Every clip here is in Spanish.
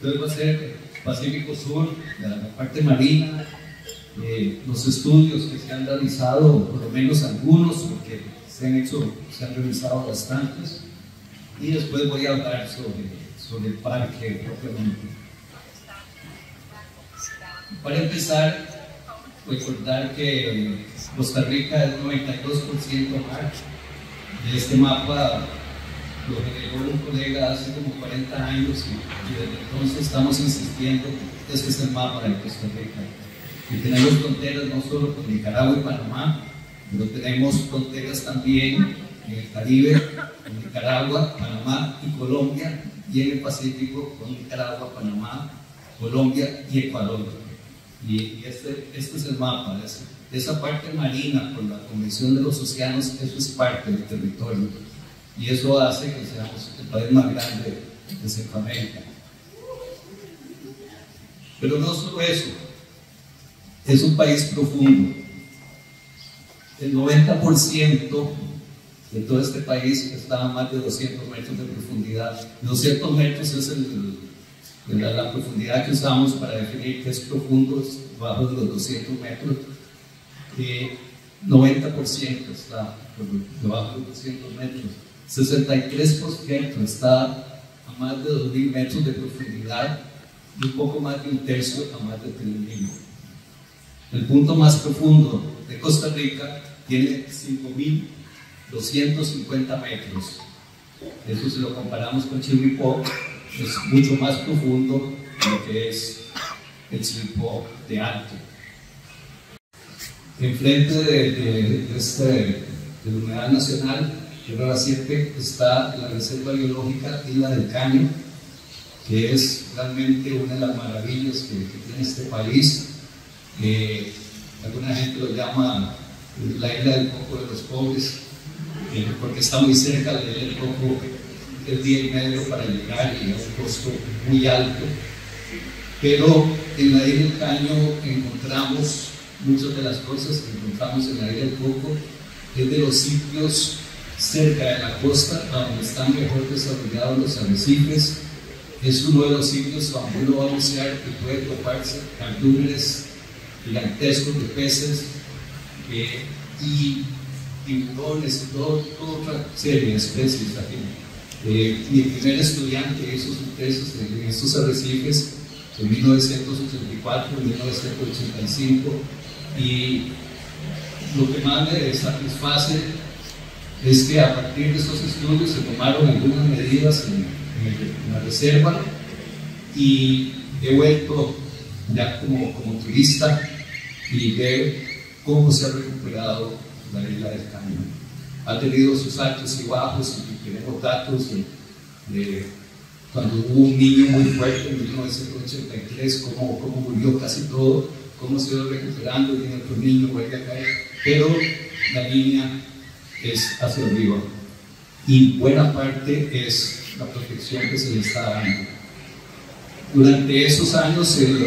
Entonces va a ser Pacífico Sur, la parte marina, los estudios que se han realizado, por lo menos algunos, porque se han realizado bastantes, y después voy a hablar sobre el parque propiamente. Para empezar, recordar que Costa Rica es 92% mar. Este mapa lo generó un colega hace como 40 años y desde entonces estamos insistiendo que este es el mapa de Costa Rica. Y tenemos fronteras no solo con Nicaragua y Panamá, pero tenemos fronteras también en el Caribe, con Nicaragua, Panamá y Colombia, y en el Pacífico con Nicaragua, Panamá, Colombia y Ecuador. Y este es el mapa, esa parte marina con la Convención de los Océanos, eso es parte del territorio. Y eso hace que seamos el país más grande de Centroamérica. Pero no solo eso, es un país profundo. El 90% de todo este país está a más de 200 metros de profundidad. 200 metros es la profundidad que usamos para definir qué es profundo, bajo de los 200 metros. 90% está debajo de los 200 metros. 63% está a más de 2.000 metros de profundidad y un poco más de un tercio a más de 3.000. El punto más profundo de Costa Rica tiene 5.250 metros. Eso, si lo comparamos con Chirripó, es mucho más profundo de lo que es el Chirripó de alto. Enfrente de la Unidad Nacional Tierra 7 está la Reserva Biológica Isla del Caño, que es realmente una de las maravillas que tiene este país. Alguna gente lo llama la isla del coco de los pobres, porque está muy cerca del coco, el día y medio para llegar y a un costo muy alto. Pero en la isla del Caño encontramos muchas de las cosas que encontramos en la isla del coco, es de los sitios cerca de la costa donde están mejor desarrollados los arrecifes. Es uno de los sitios donde uno va a bucear y puede toparse cardúmenes gigantescos de peces y tiburones y toda otra serie de especies aquí. Mi primer estudiante hizo su tesis en estos arrecifes en 1984, en 1985, y lo que más me satisface es que a partir de esos estudios se tomaron algunas medidas en la reserva, y he vuelto ya como turista y ver cómo se ha recuperado la isla del Caño. Ha tenido sus altos y bajos, y tenemos datos de cuando hubo un niño muy fuerte en 1983, cómo murió casi todo, cómo se ha ido recuperando, y viene otro niño, vuelve a caer, pero la línea es hacia arriba, y buena parte es la protección que se le está dando. Durante esos años, el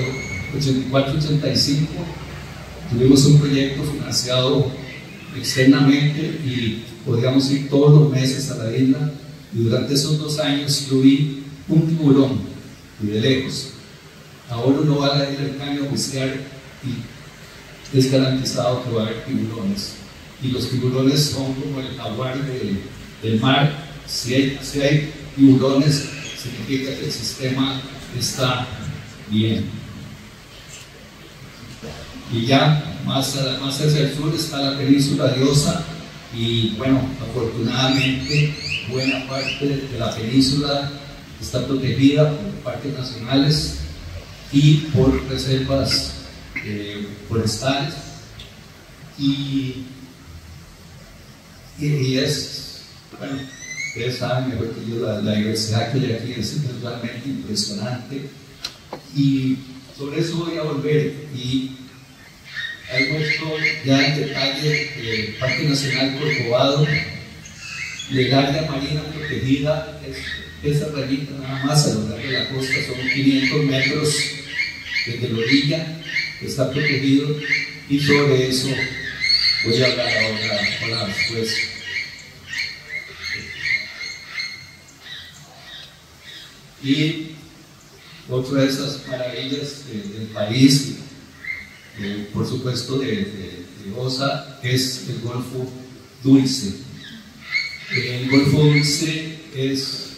84-85, tuvimos un proyecto financiado externamente y podíamos ir todos los meses a la isla, y durante esos 2 años yo vi un tiburón, y de lejos. Ahora uno va a la isla del Caño a bucear y es garantizado que va a haber tiburones, y los tiburones son como el jaguar del mar. Si hay tiburones, significa que el sistema está bien. Y ya más hacia el sur está la península de Osa, y bueno, afortunadamente buena parte de la península está protegida por parques nacionales y por reservas forestales, y es, bueno, ustedes saben mejor que yo, la diversidad que hay aquí es realmente impresionante, y sobre eso voy a volver. Y he puesto ya en detalle el Parque Nacional Corcovado, el área marina protegida, esa rayita nada más a lo largo de la costa, son 500 metros desde la orilla que está protegido, y sobre eso voy a hablar ahora después. Y Otra de esas maravillas del país, por supuesto de Osa, es el Golfo Dulce. El Golfo Dulce es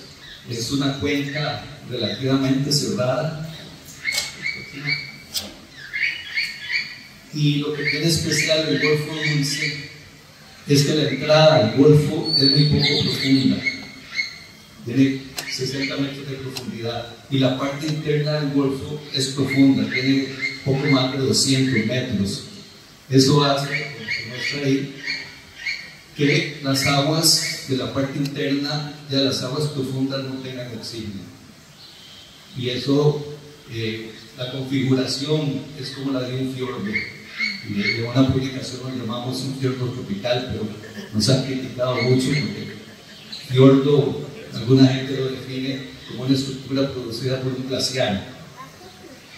una cuenca relativamente cerrada, y lo que tiene especial el Golfo Dulce es que la entrada al Golfo es muy poco profunda, tiene 60 metros de profundidad, y la parte interna del Golfo es profunda, tiene poco más de 200 metros. Eso hace, como se muestra ahí, que las aguas de la parte interna, ya las aguas profundas, no tengan oxígeno. Y eso, la configuración es como la de un fiordo. De una publicación lo llamamos un fiordo tropical, pero nos han criticado mucho porque fiordo, alguna gente lo define como una estructura producida por un glaciar.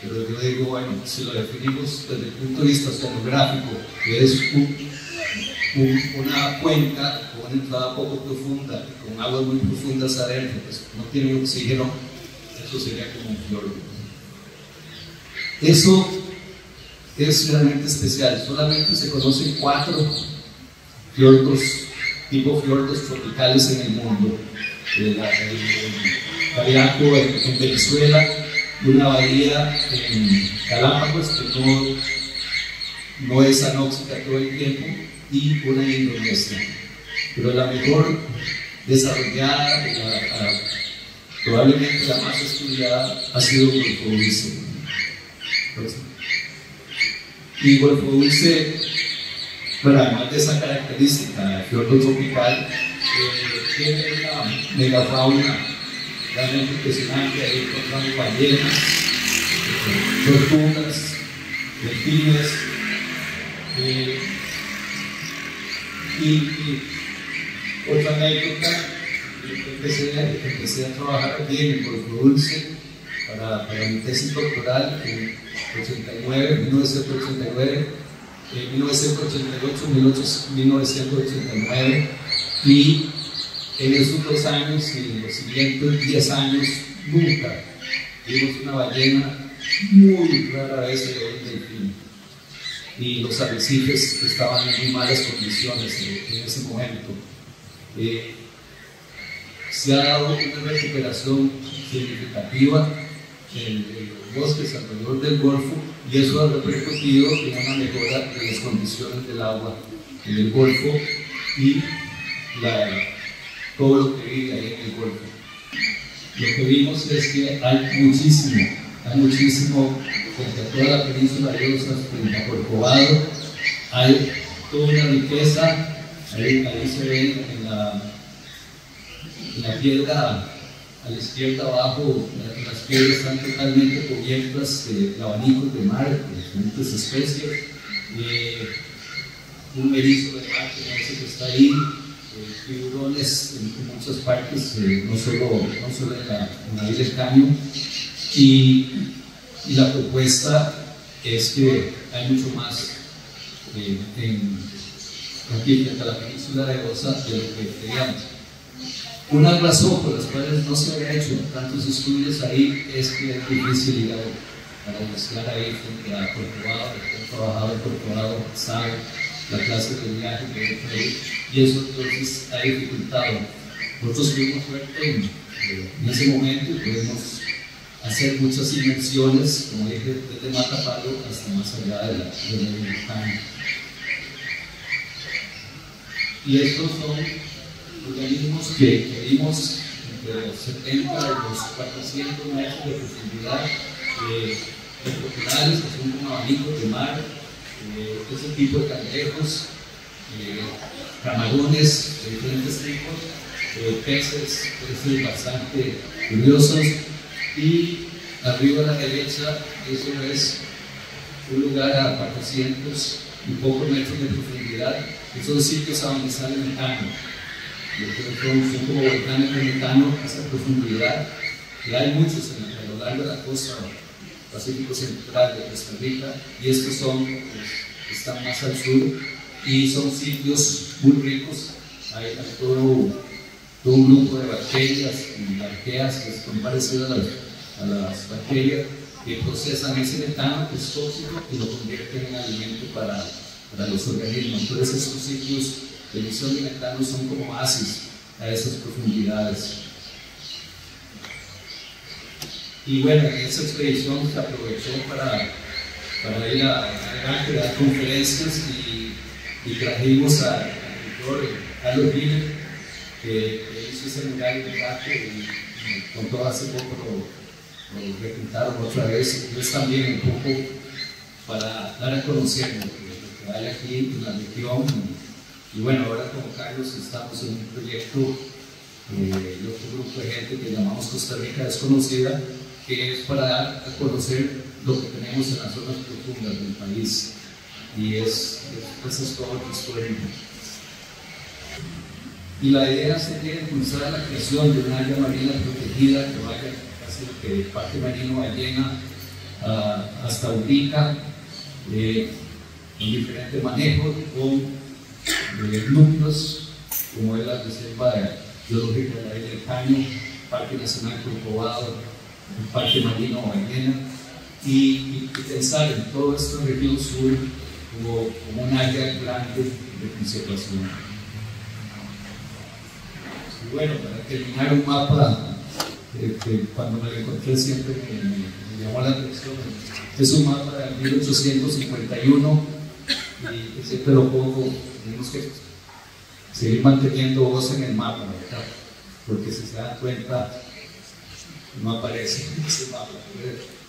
Pero yo digo, bueno, si lo definimos desde el punto de vista oceanográfico, que es una cuenca con una entrada poco profunda, con aguas muy profundas adentro, pues no tiene oxígeno, eso sería como un fiordo. Eso es realmente especial. Solamente se conocen 4 fiordos, tipo fiordos tropicales en el mundo. El Cariaco en Venezuela, una bahía en Galápagos que no es anóxica todo el tiempo, y una en Indonesia. Pero la mejor desarrollada, probablemente la más estudiada, ha sido Golfo Dulce. Y Golfo Dulce, bueno, además de esa característica, el fiordo tropical, tiene una megafauna realmente impresionante. Ahí encontramos ballenas, tortugas, delfines, y otra anécdota, empecé a trabajar aquí en el Golfo Dulce para mi tesis doctoral en 1989, 1988, 1989, y en esos 2 años y en los siguientes 10 años nunca vimos una ballena, muy rara vez se ve un delfín, y los arrecifes estaban en muy malas condiciones en ese momento. Se ha dado una recuperación significativa en los bosques alrededor del Golfo, y eso ha repercutido en una mejora de las condiciones del agua en el Golfo y todo lo que vive ahí en el Golfo. Lo que vimos es que hay muchísimo frente a toda la península de Osa, frente a Corcovado, hay toda una riqueza. Ahí se ve en la piedra a la izquierda abajo, las piedras están totalmente cubiertas de abanicos de mar, de diferentes especies, un erizo de mar que parece que está ahí, tiburones en muchas partes, no solo en la isla del Caño, y la propuesta es que hay mucho más aquí frente a la península de Osa de lo que creíamos. Una razón por las cuales no se había hecho tantos estudios ahí es que es difícil ir para buscar ahí frente a Corcovado. El que ha trabajado en Corcovado sabe la clase de viaje que hay que ir, y eso entonces ha dificultado. Nosotros tuvimos suerte en ese momento y pudimos hacer muchas inmersiones, como dije, desde Matapalo hasta más allá de la montaña. Y estos son organismos que vimos entre los 70 y los 400 metros de profundidad, crocodilos, que son como abanicos de mar, ese tipo de cangrejos, camarones de diferentes tipos, peces bastante curiosos, y arriba a la derecha, eso es un lugar a 400 y pocos metros de profundidad. Esos sitios a donde sale metano, son como volcanes de metano a esa profundidad, y hay muchos a lo largo de la costa Pacífico Central de Costa Rica, y estos están más al sur, y son sitios muy ricos. Hay todo un grupo de bacterias y arqueas que son parecidas a las bacterias que procesan ese metano que es tóxico y lo convierten en alimento para los organismos. Entonces estos ciclos de emisión de metano son como oasis a esas profundidades. Y bueno, en esa expedición se aprovechó para ir a dar conferencias y trajimos al doctor Carlos Miller, que hizo ese lugar de debate y con todo hace poco lo reclutaron otra vez. Entonces también un poco para dar a conocer lo que hay aquí en la región. Y bueno, ahora como Carlos estamos en un proyecto de otro grupo de gente que llamamos Costa Rica Desconocida, que es para dar a conocer lo que tenemos en las zonas profundas del país. Y esa es toda la historia. Y la idea sería impulsar la creación de una área marina protegida que vaya casi que el Parque Marino Ballena hasta Urica, con diferente manejo, con núcleos como es la Reserva Biológica de la Isla del Caño, Parque Nacional Corcovado, el Parque Marino Ballena, y pensar en toda esta región sur como un área grande de conservación. Y bueno, para terminar, un mapa que cuando me lo encontré siempre me llamó la atención. Es un mapa de 1851 y siempre lo pongo. Tenemos que seguir manteniendo voz en el mapa, ¿verdad? Porque si se dan cuenta no aparece en ese mapa.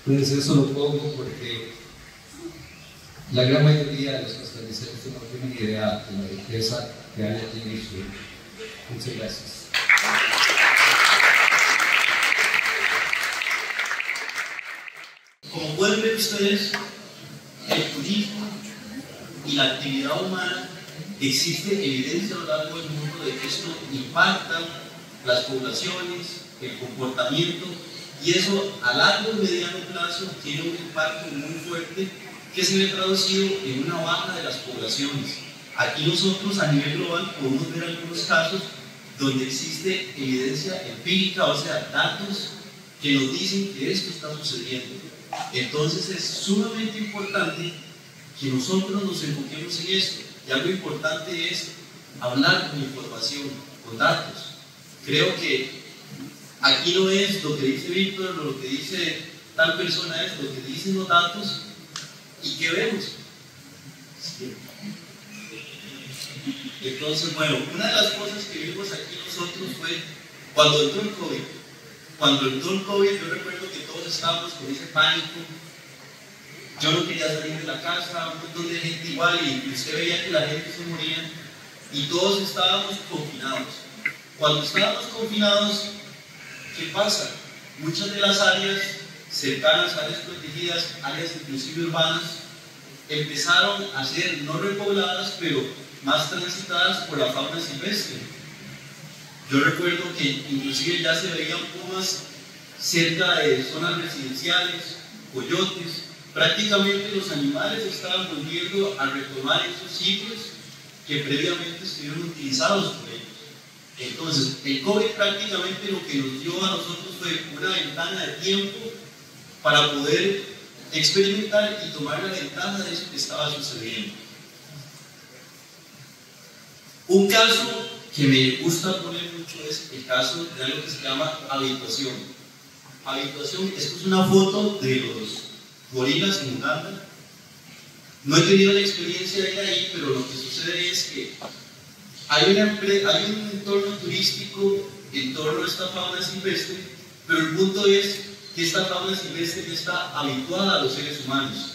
Entonces eso lo pongo porque la gran mayoría de los costarricenses no tienen idea de la riqueza que hay aquí en el sur. Muchas gracias. Como pueden ver ustedes, el turismo y la actividad humana, existe evidencia a lo largo del mundo de que esto impacta las poblaciones, el comportamiento, y eso a largo y mediano plazo tiene un impacto muy fuerte que se ve traducido en una baja de las poblaciones. Aquí nosotros a nivel global podemos ver algunos casos donde existe evidencia empírica, o sea, datos que nos dicen que esto está sucediendo. Entonces es sumamente importante que nosotros nos enfoquemos en esto. Y algo importante es hablar con información, con datos. Creo que aquí no es lo que dice Víctor, lo que dice tal persona, es lo que dicen los datos y qué vemos. Entonces, bueno, una de las cosas que vimos aquí nosotros fue cuando entró el COVID. Cuando entró el COVID, yo recuerdo que todos estábamos con ese pánico. Yo no quería salir de la casa, un montón de gente igual, y usted veía que la gente se moría, y todos estábamos confinados. Cuando estábamos confinados, ¿qué pasa? Muchas de las áreas cercanas, áreas protegidas, áreas inclusive urbanas, empezaron a ser no repobladas, pero más transitadas por la fauna silvestre. Yo recuerdo que inclusive ya se veían pumas cerca de zonas residenciales, coyotes. Prácticamente los animales estaban volviendo a retomar esos ciclos que previamente estuvieron utilizados por ellos. Entonces, el COVID prácticamente lo que nos dio a nosotros fue una ventana de tiempo para poder experimentar y tomar la ventaja de eso que estaba sucediendo. Un caso que me gusta poner mucho es el caso de algo que se llama habituación. Habituación, esto es una foto de los gorilas en Uganda. No he tenido la experiencia de ir ahí, pero lo que sucede es que hay un entorno turístico en torno a esta fauna silvestre, pero el punto es que esta fauna silvestre ya está habituada a los seres humanos.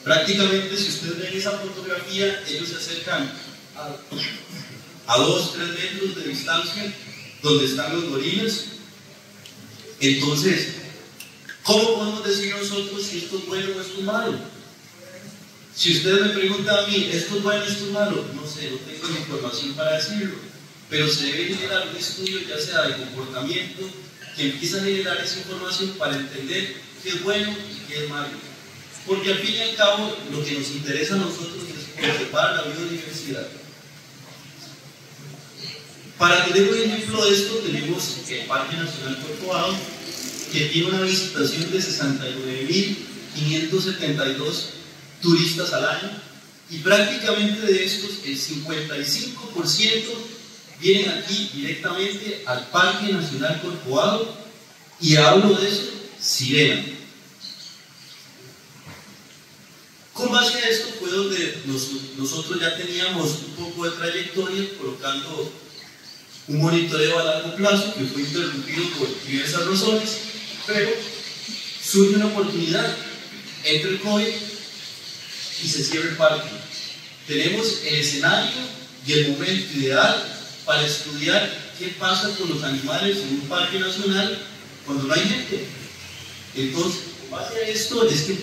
Prácticamente, si ustedes ven esa fotografía, ellos se acercan a 2-3 metros de distancia donde están los gorilas. Entonces, ¿cómo podemos decir nosotros si esto es bueno o esto es malo? Si ustedes me preguntan a mí, ¿esto es bueno o esto es malo? No sé, no tengo la información para decirlo, pero se debe generar un estudio, ya sea de comportamiento, que empiece a generar esa información para entender qué es bueno y qué es malo. Porque al fin y al cabo, lo que nos interesa a nosotros es conservar la biodiversidad. Para tener un ejemplo de esto, tenemos el Parque Nacional Corcovado, que tiene una visitación de 69.572 turistas al año, y prácticamente de estos el 55% vienen aquí directamente al Parque Nacional Corcovado, y hablo de eso, Sirena. Con base a esto fue donde nosotros ya teníamos un poco de trayectoria colocando un monitoreo a largo plazo que fue interrumpido por diversas razones, pero surge una oportunidad, entra el COVID y se cierra el parque. Tenemos el escenario y el momento ideal para estudiar qué pasa con los animales en un parque nacional cuando no hay gente. Entonces, con base a esto es que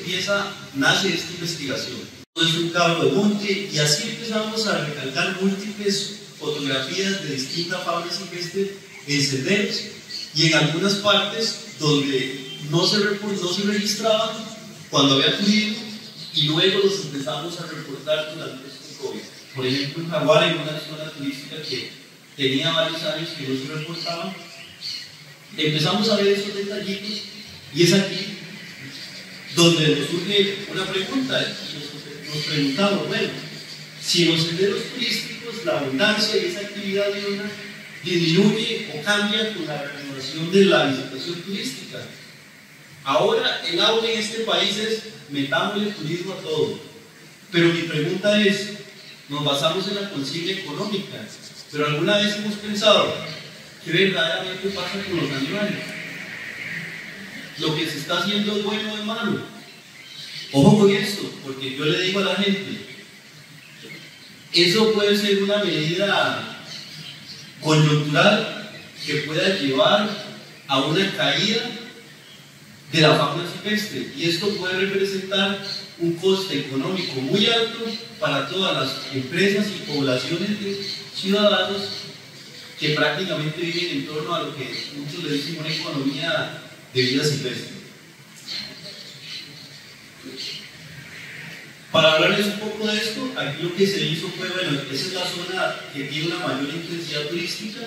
nace esta investigación. Es un cabo de monte, y así empezamos a recalcar múltiples fotografías de distintas fauna silvestre en senderos y en algunas partes donde no se registraban cuando había turismo, y luego los empezamos a reportar durante este COVID. Por ejemplo, en Jaguar, en una zona turística que tenía varios años que no se reportaban, empezamos a ver esos detallitos, y es aquí donde nos surge una pregunta. Nos preguntamos, bueno, si en los senderos turísticos la abundancia y esa actividad diurna disminuye o cambia con la renovación de la visitación turística. Ahora el auge en este país es metámosle turismo a todo. Pero mi pregunta es, nos basamos en la consigna económica, pero ¿alguna vez hemos pensado qué verdaderamente pasa con los animales? ¿Lo que se está haciendo es bueno o es malo? Ojo con esto, porque yo le digo a la gente, eso puede ser una medida coyuntural que pueda llevar a una caída de la fauna silvestre, y esto puede representar un coste económico muy alto para todas las empresas y poblaciones de ciudadanos que prácticamente viven en torno a lo que muchos le dicen una economía de vida silvestre. Para hablarles un poco de esto, aquí lo que se hizo fue, bueno, esa es la zona que tiene una mayor intensidad turística.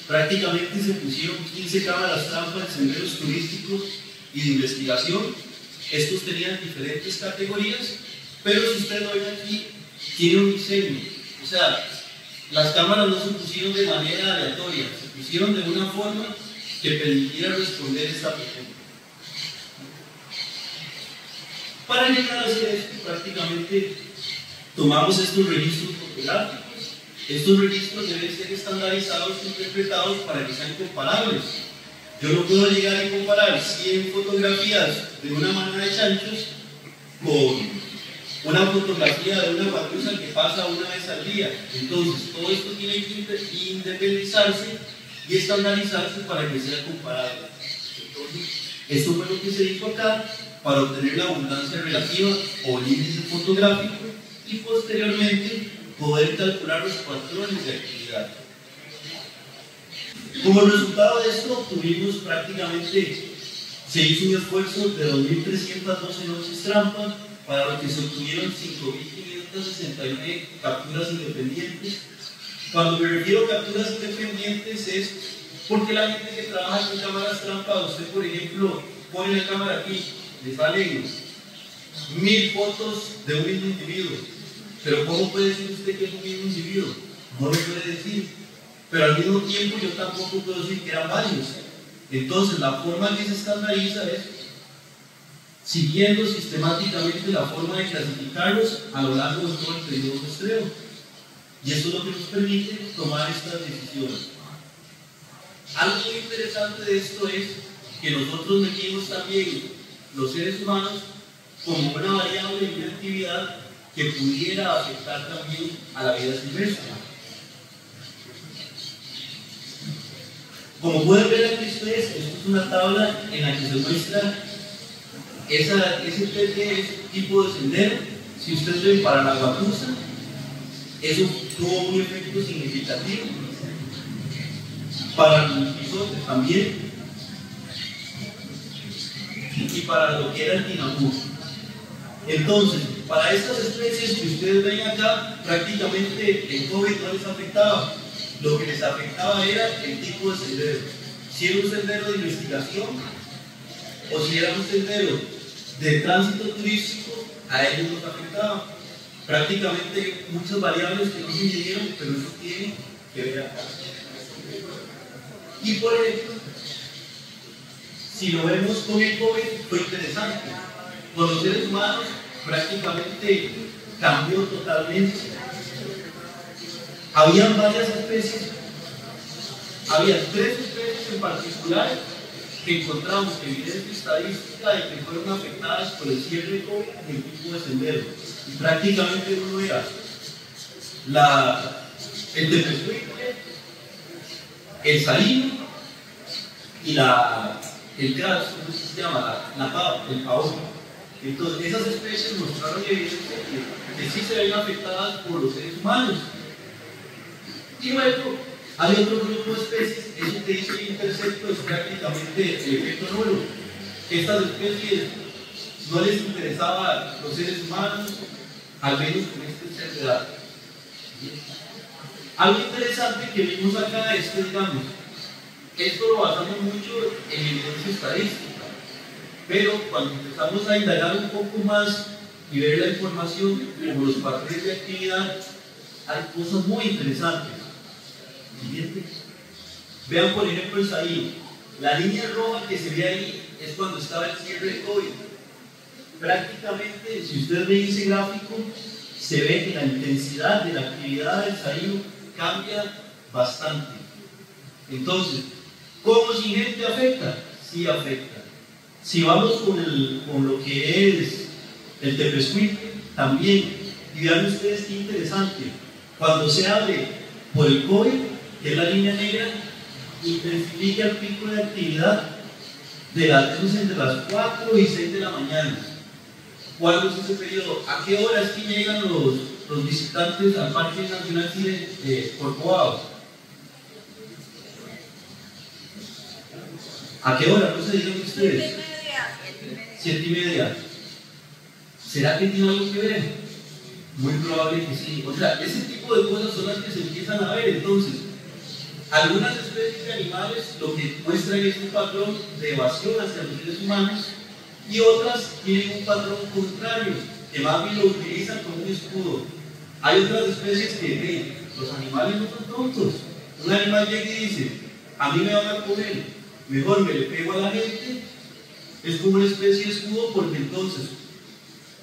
Prácticamente se pusieron 15 cámaras trampa en senderos turísticos y de investigación. Estos tenían diferentes categorías, pero si ustedes lo ven aquí, tiene un diseño. O sea, las cámaras no se pusieron de manera aleatoria, se pusieron de una forma que permitiera responder esta pregunta. Para llegar a hacer esto, prácticamente tomamos estos registros fotográficos. Estos registros deben ser estandarizados e interpretados para que sean comparables. Yo no puedo llegar y comparar 100 fotografías de una manada de chanchos con una fotografía de una guatusa que pasa una vez al día. Entonces, todo esto tiene que independizarse y estandarizarse para que sea comparable. Entonces, esto fue lo que se hizo acá para obtener la abundancia relativa o el índice fotográfico, y posteriormente poder calcular los patrones de actividad. Como resultado de esto, se hizo un esfuerzo de 2.312 noches trampa, para lo que se obtuvieron 5.569 capturas independientes. Cuando me refiero a capturas independientes es porque la gente que trabaja con cámaras trampa, usted por ejemplo pone la cámara aquí, le salen 1000 fotos de un mismo individuo, pero ¿cómo puede decir usted que es un mismo individuo? No lo puede decir, pero al mismo tiempo yo tampoco puedo decir que eran varios. Entonces la forma que se estandariza es siguiendo sistemáticamente la forma de clasificarlos a lo largo de todo el periodo muestreo, y eso es lo que nos permite tomar estas decisiones. Algo muy interesante de esto es que nosotros metimos también los seres humanos como una variable de una actividad que pudiera afectar también a la vida silvestre. Como pueden ver aquí ustedes, esto es una tabla en la que se muestra ese tipo de sendero. Si ustedes ven para la guatusa, eso tuvo un efecto significativo. Para el bisote también, y para lo que era el tinamú. Entonces, para estas especies que ustedes ven acá, prácticamente el COVID no les afectaba. Lo que les afectaba era el tipo de sendero. Si era un sendero de investigación, o si era un sendero de tránsito turístico, a ellos los afectaba. Prácticamente muchas variables que no se midieron, pero eso tiene que ver acá. Y por ejemplo, si lo vemos con el COVID, fue interesante. Con los seres humanos prácticamente cambió totalmente. Habían varias especies, había 3 especies en particular que encontramos evidencia estadística de que fueron afectadas por el cierre de COVID en el tipo de sendero. Y prácticamente uno era el tepescuitle, el salino y el gras, ¿cómo se llama? El paote. Entonces, esas especies mostraron evidencia que sí se ven afectadas por los seres humanos. Y luego, hay otro grupo de especies, eso que dice el intercepto es prácticamente el efecto nulo. Estas especies no les interesaba a los seres humanos, al menos con esta enfermedad. Algo interesante que vimos acá es que, digamos, esto lo basamos mucho en evidencia estadística, pero cuando empezamos a indagar un poco más y ver la información como los patrones de actividad, hay cosas muy interesantes. Siguiente. Vean por ejemplo el salino. La línea roja que se ve ahí es cuando estaba el cierre de COVID. Prácticamente, si ustedes ven ese gráfico, se ve que la intensidad de la actividad del salino cambia bastante. Entonces, ¿cómo si gente afecta? Sí afecta. Si vamos con lo que es el tepescuitle, también, y vean ustedes qué interesante, cuando se abre por el COVID, que es la línea negra, intensifica el pico de actividad entre las 4 y 6 de la mañana. ¿Cuándo es ese periodo? ¿A qué hora es que llegan los visitantes al Parque Nacional Cine Corcovado? ¿A qué hora? No se digan ustedes. 7:30. ¿Será que tiene algo que ver? Muy probable que sí. O sea, ese tipo de cosas son las que se empiezan a ver. Entonces, algunas especies de animales lo que muestran es un patrón de evasión hacia los seres humanos y otras tienen un patrón contrario, que más bien lo utilizan como un escudo. Hay otras especies que los animales no son tontos. Un animal llega y dice, a mí me van a comer, mejor me le pego a la gente. Es como una especie de escudo porque entonces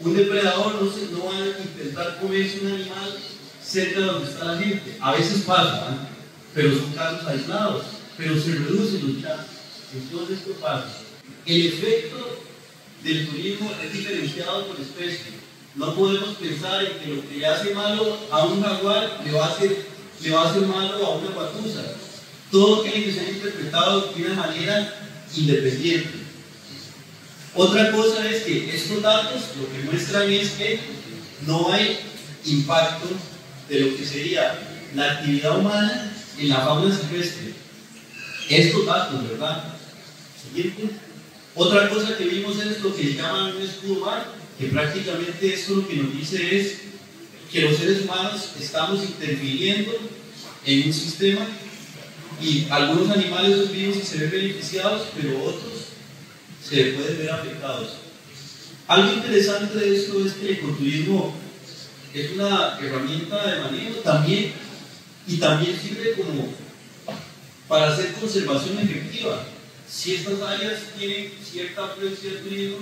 un depredador no va a intentar comerse un animal cerca de donde está la gente. A veces pasa, ¿eh? Pero son casos aislados, pero se reducen los casos. Entonces, ¿qué pasa? El efecto del turismo es diferenciado por especie. No podemos pensar en que lo que le hace malo a un jaguar le va a hacer malo a una guatusa. Todo tiene que ser interpretado de una manera independiente. Otra cosa es que estos datos lo que muestran es que no hay impacto de lo que sería la actividad humana en la fauna silvestre. Estos datos, ¿verdad? Siguiente. Otra cosa que vimos es lo que llaman un escudo bar, que prácticamente esto lo que nos dice es que los seres humanos estamos interfiriendo en un sistema y algunos animales son vivos y se ven beneficiados, pero otros se pueden ver afectados. Algo interesante de esto es que el ecoturismo es una herramienta de manejo también y también sirve como para hacer conservación efectiva. Si estas áreas tienen cierta afluencia de turismo,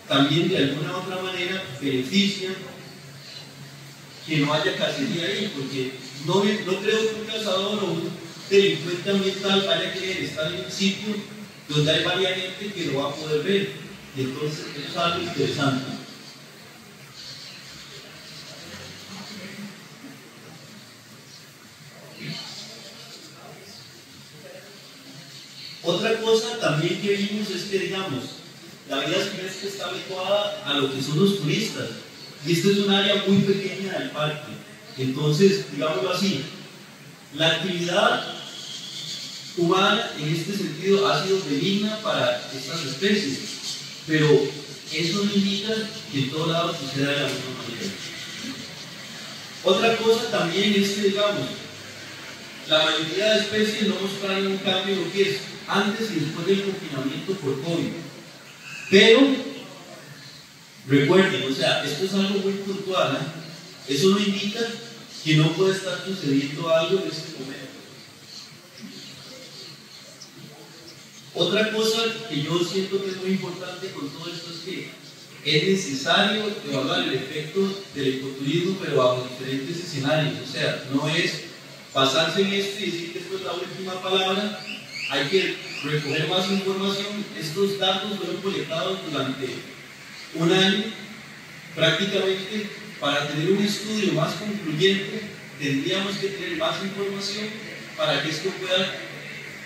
también de alguna u otra manera benefician que no haya cacería ahí, porque no creo que un cazador o un delincuente ambiental vaya a querer estar en un sitio donde hay varias gente que lo va a poder ver. Entonces, eso es algo interesante. Otra cosa también que vimos es que, digamos, la vida silvestre está habituada a lo que son los turistas, y esto es un área muy pequeña del parque. Entonces, digámoslo así, la actividad humana en este sentido ha sido benigna para estas especies, pero eso no indica que en todos lados suceda de la misma manera. Otra cosa también es que, digamos, la mayoría de especies no mostraron un cambio en lo que es antes y después del confinamiento por COVID. Pero recuerden, o sea, esto es algo muy puntual, ¿eh? Eso no indica que no puede estar sucediendo algo en este momento. Otra cosa que yo siento que es muy importante con todo esto es que es necesario evaluar el efecto del ecoturismo, pero bajo diferentes escenarios. O sea, no es basarse en esto y decir que esto es la última palabra. Hay que recoger más información. Estos datos fueron colectados durante un año. Prácticamente, para tener un estudio más concluyente, tendríamos que tener más información para que esto pueda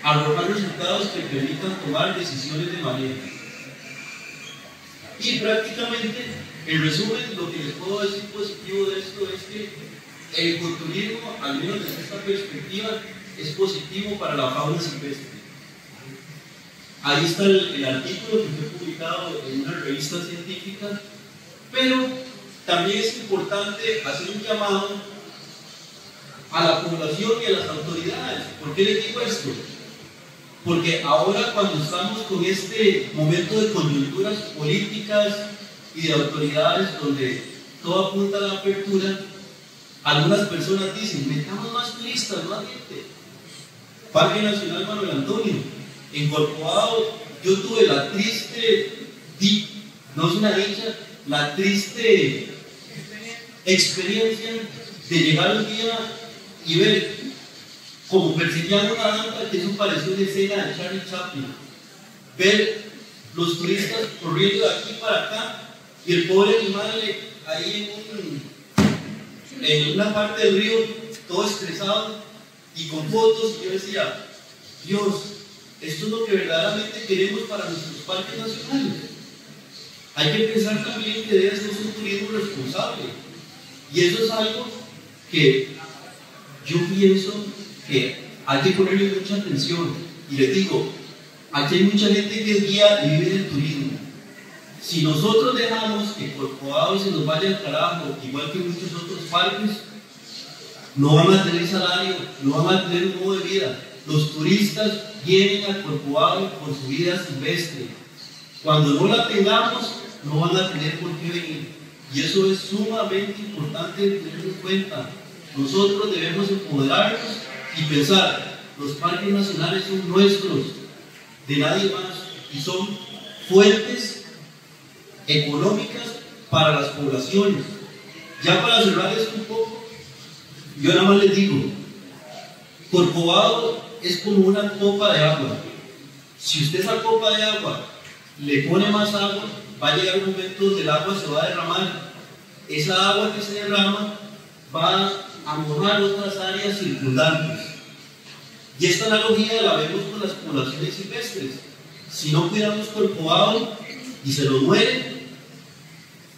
arrojar resultados que permitan tomar decisiones de manejo. Y prácticamente, en resumen, lo que les puedo decir positivo de esto es que el ecoturismo, al menos desde esta perspectiva, es positivo para la fauna silvestre. Ahí está el artículo que fue publicado en una revista científica, pero también es importante hacer un llamado a la población y a las autoridades. ¿Por qué les digo esto? Porque ahora, cuando estamos con este momento de coyunturas políticas y de autoridades donde todo apunta a la apertura, algunas personas dicen: metamos más turistas, más gente. Parque Nacional Manuel Antonio, en Corcovado, yo tuve la triste, no es una dicha, la triste experiencia de llegar un día y ver como perseguían una anta, que eso pareció una escena de Charlie Chaplin. Ver los turistas corriendo de aquí para acá y el pobre animal ahí en una parte del río, todo estresado y con fotos. Y yo decía: Dios, esto es lo que verdaderamente queremos para nuestros parques nacionales. Hay que pensar también que debe ser un turismo responsable. Y eso es algo que yo pienso que hay que ponerle mucha atención. Y les digo, aquí hay mucha gente que es guía y vive del turismo. Si nosotros dejamos que Corcovado se nos vaya al carajo, igual que muchos otros parques, no van a tener salario, no van a tener un modo de vida. Los turistas vienen a Corcovado por su vida silvestre. Cuando no la tengamos, no van a tener por qué venir. Y eso es sumamente importante tenerlo en cuenta. Nosotros debemos empoderarnos y pensar: los parques nacionales son nuestros, de nadie más, y son fuentes económicas para las poblaciones. Ya para cerrar esto un poco, yo nada más les digo: Corcovado es como una copa de agua. Si usted esa copa de agua le pone más agua, va a llegar un momento donde el agua se va a derramar. Esa agua que se derrama va a mojar otras áreas circundantes. Y esta analogía la vemos con las poblaciones silvestres. Si no cuidamos Corcovado y se nos muere,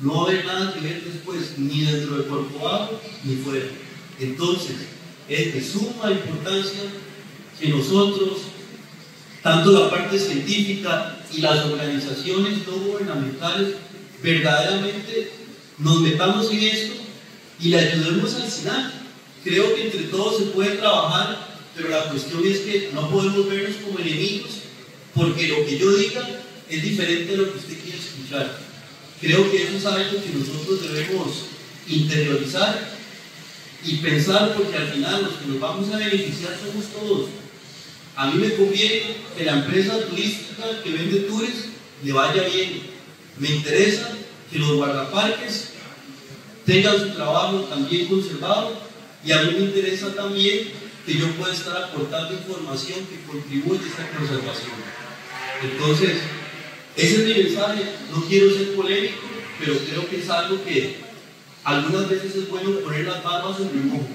no va a haber nada que ver después, ni dentro de Corcovado ni fuera. Entonces, es de suma importancia que nosotros, tanto la parte científica y las organizaciones no gubernamentales, verdaderamente nos metamos en esto y le ayudemos al SINAC. Creo que entre todos se puede trabajar, pero la cuestión es que no podemos vernos como enemigos, porque lo que yo diga es diferente a lo que usted quiere escuchar. Creo que eso es algo que nosotros debemos interiorizar y pensar, porque al final los que nos vamos a beneficiar somos todos. A mí me conviene que la empresa turística que vende tours le vaya bien. Me interesa que los guardaparques tengan su trabajo también conservado, y a mí me interesa también que yo pueda estar aportando información que contribuye a esta conservación. Entonces, ese es mi mensaje. No quiero ser polémico, pero creo que es algo que algunas veces es bueno poner las barbas en remojo.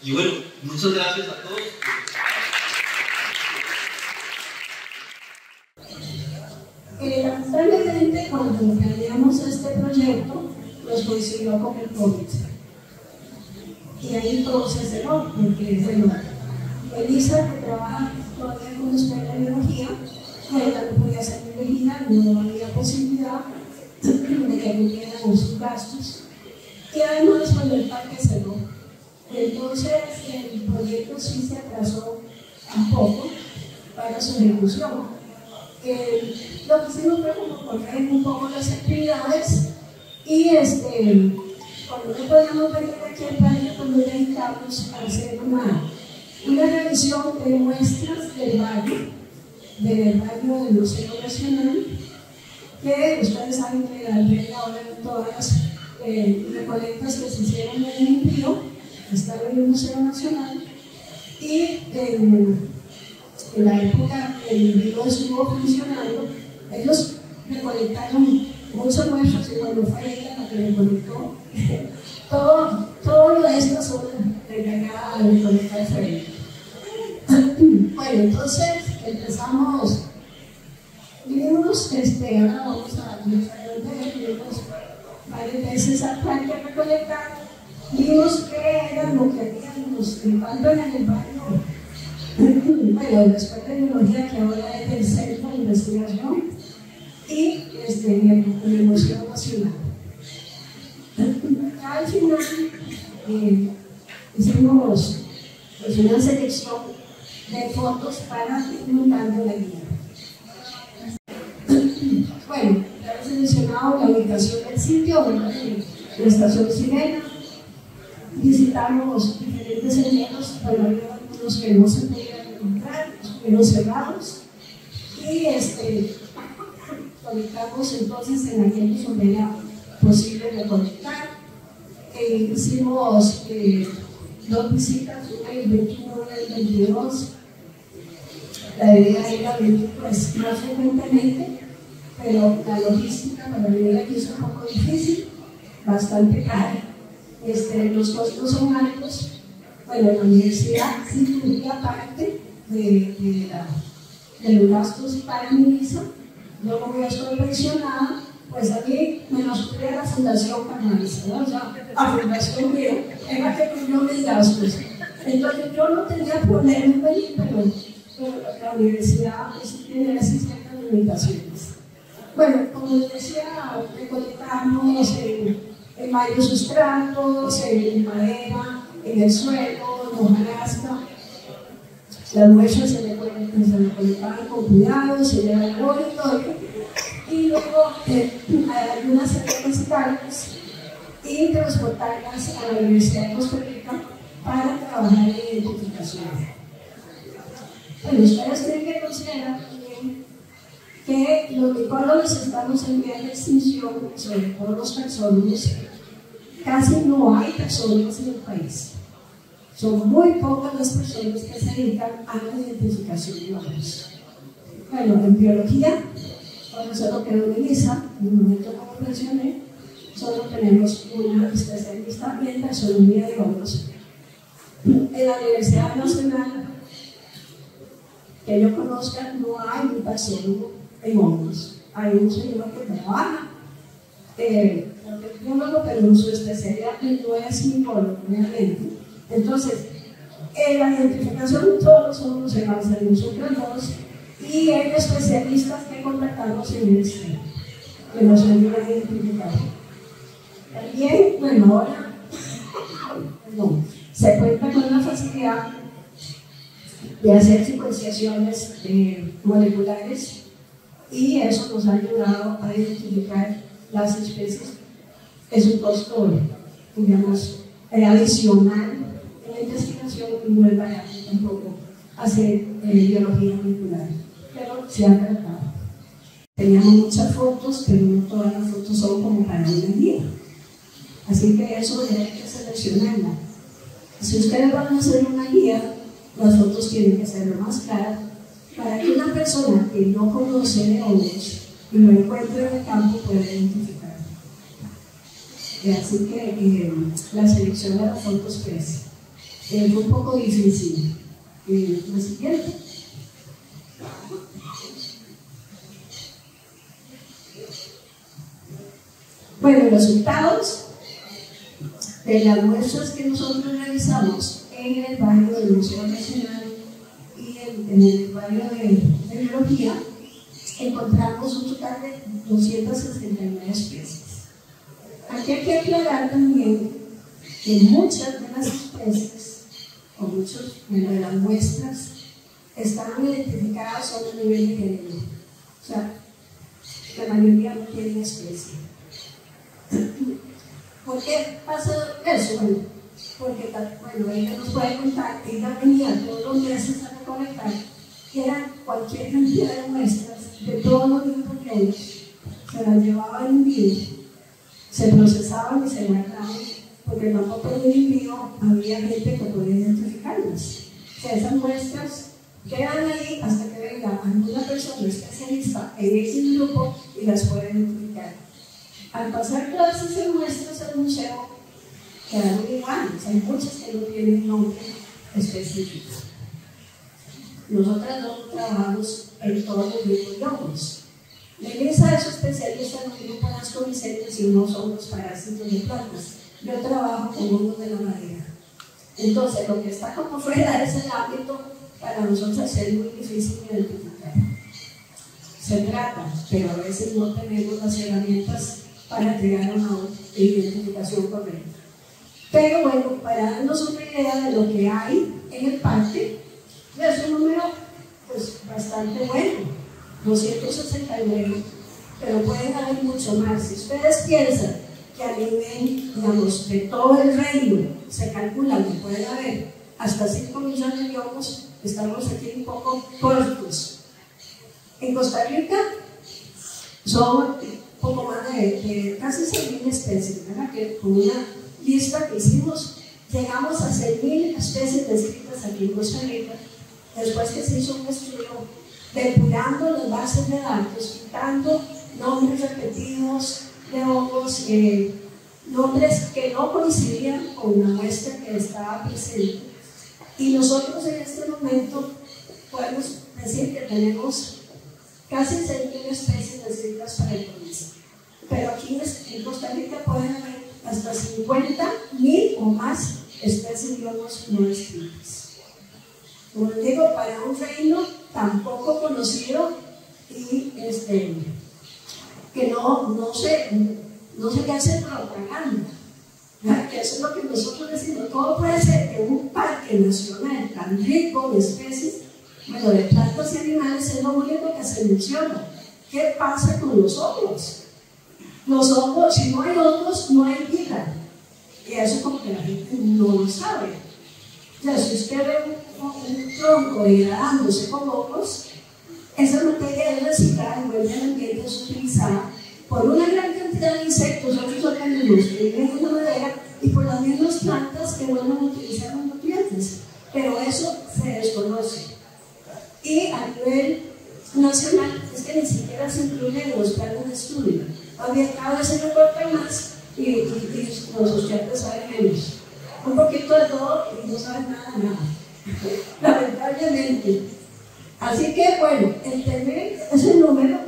Y bueno, muchas gracias a todos. Lamentablemente, cuando planeamos este proyecto, nos coincidió con el COVID. Y ahí todo se cerró, porque, bueno, Elisa, que trabaja todavía con la escuela de biología, ella no podía ser biología, no había posibilidad de que vinieran sus gastos. Y además, cuando el parque cerró, entonces el proyecto sí se atrasó un poco para su ejecución. Lo que hicimos fue como correr un poco las actividades y cuando no podíamos venir aquí al parque, pues nos dedicamos a hacer una revisión de muestras del barrio del Museo Nacional, que ustedes saben que alberga ahora todas las recolectas que se hicieron en el Impío, están en el Museo Nacional, y en la época que el Impío estuvo funcionando, ellos recolectaron muchas muestras y cuando fue ella la que recolectó todo lo de esta zona encargada de recolectar fue ella. Bueno, entonces empezamos, vinimos, ahora vamos a vinimos varias veces al parque a recolectar, vimos qué era lo que habíamos tanto en el barrio, bueno, la Escuela de Biología, que ahora es del Centro de Investigación, y el Museo Nacional. Al final hicimos pues, una selección de fotos para ir montando la guía. Bueno, ya he seleccionado la ubicación del sitio, ¿verdad? La estación Sirena. Visitamos diferentes senderos, pero había algunos que no se podían encontrar, estuvieron cerrados. Y conectamos entonces en aquellos donde era posible reconectar. Hicimos 2 visitas, una el 21 y el 22. La idea era venir pues, más frecuentemente, pero la logística para venir aquí es un poco difícil, bastante cara. Los costos son altos. Bueno, la universidad sí cubría parte de los gastos para mi visa. Yo como estoy pensionada, pues a mí me lo suplía la Fundación Canaliza, ¿no? O sea, la Fundación mía era que cubrió mis gastos. Entonces yo no tenía problema en venir, pero la universidad tiene así ciertas limitaciones. Bueno, como les decía, recolectamos en varios sustratos, en madera, en el suelo, en hojarasca. Las muestras se recolectaban con cuidado, se llevan al laboratorio y luego algunas se recicladas y transportarlas a la Universidad de Costa Rica para trabajar en identificación. Bueno, ustedes tienen que considerar también que los micólogos estamos en vía de extinción, sobre todo los taxónomos. Casi no hay taxónomos en el país. Son muy pocas las personas que se dedican a la identificación de ojos. Bueno, en biología, cuando solo quedó Elisa, en un momento como mencioné, solo tenemos una especialista en taxonomía de hongos. En la Universidad Nacional, que yo conozca, no hay un taxónomo en hongos. Hay un señor que trabaja, pero su especialidad no es micólogo realmente. Entonces, en la identificación todos los hongos se basan en nosotros dos y hay especialistas que contactamos en el centro, que nos ayudan a identificar. También, bueno, ahora se cuenta con la facilidad de hacer secuenciaciones moleculares y eso nos ha ayudado a identificar las especies. Es un costo, digamos, adicional en la investigación y no es barato tampoco hacer biología molecular, pero se ha tratado. Teníamos muchas fotos, pero no todas las fotos son como para una guía. Así que eso hay que seleccionarla. Si ustedes van a hacer una guía, las fotos tienen que ser lo más claras para que una persona que no conoce de hongos y lo encuentre en el campo pueda identificar. Así que la selección de las fotos pues, es un poco difícil. Lo siguiente. Bueno, resultados de las muestras que nosotros realizamos en el barrio del Museo Nacional y en el barrio de biología, encontramos un total de 269 especies. Aquí hay que aclarar también que muchas de las especies, o muchas de las muestras, están identificadas solo a nivel de género. O sea, la mayoría no tienen especie. ¿Por qué pasa eso? Bueno, porque ella nos puede contar, ella venía todos los meses a recolectar, que eran cualquier cantidad de muestras de todos los grupos biológicos, se las llevaban en vivo, se procesaban y se guardaban, porque tampoco en el envío había gente que podía identificarlas. O sea, esas muestras quedan ahí hasta que venga alguna persona especialista en ese grupo y las pueda identificar. Al pasar todas esas muestras al museo, quedaron iguales. Hay muchas que no tienen nombre específico. Nosotras no trabajamos en todos los grupos de hongos. Melissa es especialista en un grupo de las comicetias y no son los parásitos de plantas. Yo trabajo con hongos de la madera. Entonces, lo que está como fuera de ese ámbito, para nosotros es muy difícil identificar. Se trata, pero a veces no tenemos las herramientas para llegar a una identificación correcta. Pero bueno, para darnos una idea de lo que hay en el parque, es un número pues, bastante bueno, 269, pero pueden haber mucho más. Si ustedes piensan que a nivel, digamos, de todo el reino se calcula que puede haber hasta 5 millones de hongos, estamos aquí un poco cortos. En Costa Rica son poco más de casi 6.000 especies, ¿verdad? Que con una lista que hicimos llegamos a 6.000 especies descritas aquí en Costa Rica, después que se hizo un estudio depurando las bases de datos, quitando nombres repetidos de hongos, nombres que no coincidían con la muestra que estaba presente. Y nosotros en este momento podemos decir que tenemos casi 6.000 especies descritas para el país. Pero aquí en Costa Rica pueden haber hasta 50.000 o más especies de hongos no descritas. Como les digo, para un reino tan poco conocido y que no se hace propaganda. Que eso es lo que nosotros decimos. ¿Cómo puede ser que un parque nacional tan rico de especies, bueno, de plantas y animales, es lo único que se menciona? ¿Qué pasa con los hongos? Los hongos, si no hay hongos, no hay vida. Y eso como que la gente no lo sabe. O sea, si usted ve un tronco degradándose con hongos, esa materia es reciclada y vuelve al ambiente, es utilizada por una gran cantidad de insectos, otros organismos que viven en la madera y por las mismas plantas que vuelven a utilizar los nutrientes. Pero eso se desconoce. Y a nivel nacional es que ni siquiera se incluye en los planes de estudio. Todavía cada vez se recortan más y los estudiantes saben menos. Un poquito de todo y no saben nada. Lamentablemente. Así que bueno, el tener ese número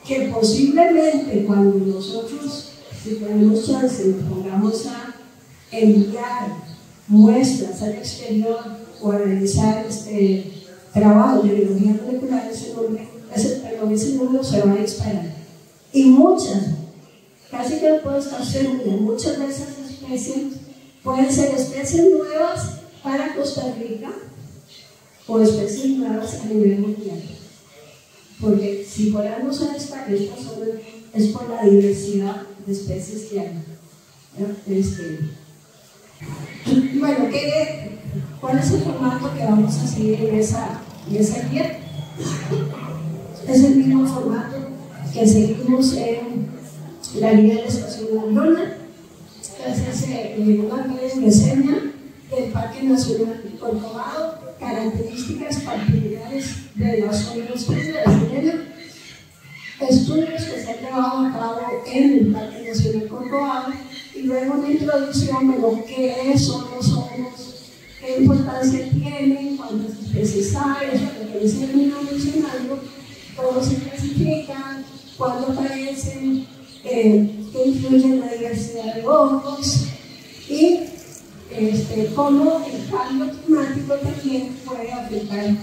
que posiblemente cuando nosotros, si tenemos chance, nos pongamos a enviar muestras al exterior o a realizar trabajo de biología molecular, ese número se va a disparar. Y muchas, casi que no puedo estar segura, muchas de esas especies pueden ser especies nuevas para Costa Rica o especies nuevas a nivel mundial. Porque si fuéramos a destacar esta zona es por la diversidad de especies que hay. Bueno, ¿cuál es el formato que vamos a seguir en esa guía? Es el mismo formato que seguimos en la guía de la estación de Andona. Es una breve reseña del Parque Nacional Corcovado, características particulares de la zona brasileña, estudios que se han llevado a cabo en el Parque Nacional Corcovado y luego una introducción de lo que son los hongos, qué importancia tienen, cuántas especies hay, lo que se termina mencionando, cómo se clasifican, cuándo aparecen, qué influyen en la diversidad de hongos y cómo el cambio climático también puede afectar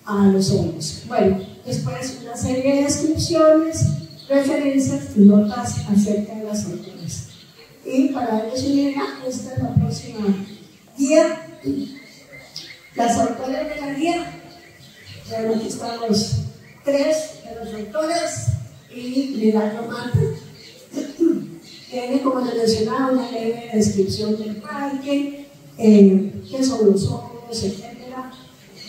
a los hongos. Bueno, después una serie de descripciones, referencias y notas acerca de las autores. Y para darles una idea, esta es la próxima guía. Las autores de la guía, bueno, aquí están 3 de los rectores y Milagro Mata. Tiene, como les mencionaba, una leve descripción del parque, qué son los hongos, etc.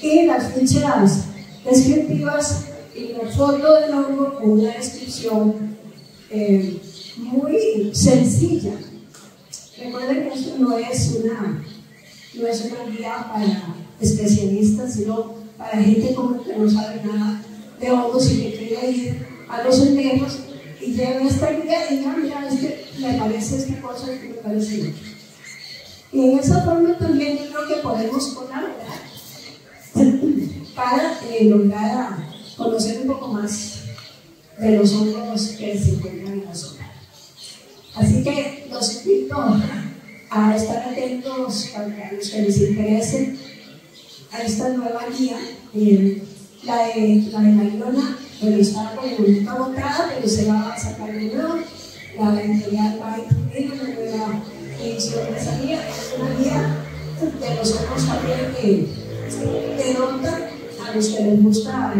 Y las fichas descriptivas y la foto del hongo con una descripción muy sencilla. Recuerden que esto no es una guía para especialistas, sino para gente como que no sabe nada de hongos y que quiere ir a los senderos y lleva esta guía y diga, mira, es que me parece esta cosa y me parece otra. Y en esa forma también yo creo que podemos colaborar para lograr conocer un poco más de los hongos que se encuentran en la zona. Así que los invito a estar atentos para los que les interese a esta nueva guía. La de Marilona, bueno, está con agotada, pero se va a sacar de nuevo. La editorial va a incluir una nueva edición de esa guía. Es una guía de los hongos también de nota a los que les gusta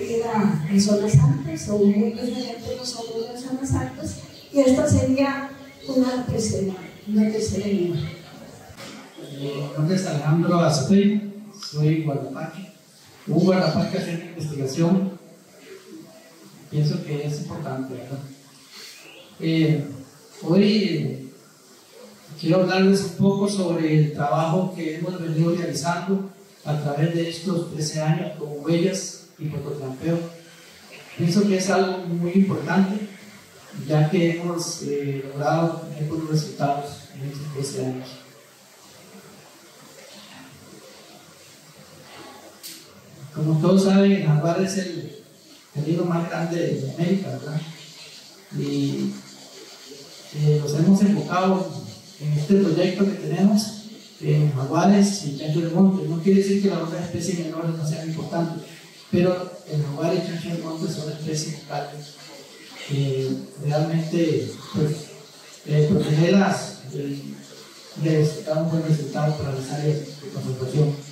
ir a zonas altas, son muy diferentes los hongos de zonas altas, y esta sería una tercera guía. Mi nombre es Alejandro Azotey, soy guardaparque. Un guardaparque haciendo investigación, pienso que es importante, ¿verdad? Hoy quiero hablarles un poco sobre el trabajo que hemos venido realizando a través de estos 13 años con huellas y fototrampeo. Pienso que es algo muy importante, ya que hemos logrado tener buenos resultados en estos 13 años. Como todos saben, Jaguar es el libro más grande de América, ¿verdad? Y nos hemos enfocado en este proyecto que tenemos en jaguares y chancho de monte. No quiere decir que las otras especies menores no sean importantes, pero el jaguar y chancho de monte son especies locales. Realmente, pues, protegerlas les da un buen resultado para las áreas de conservación.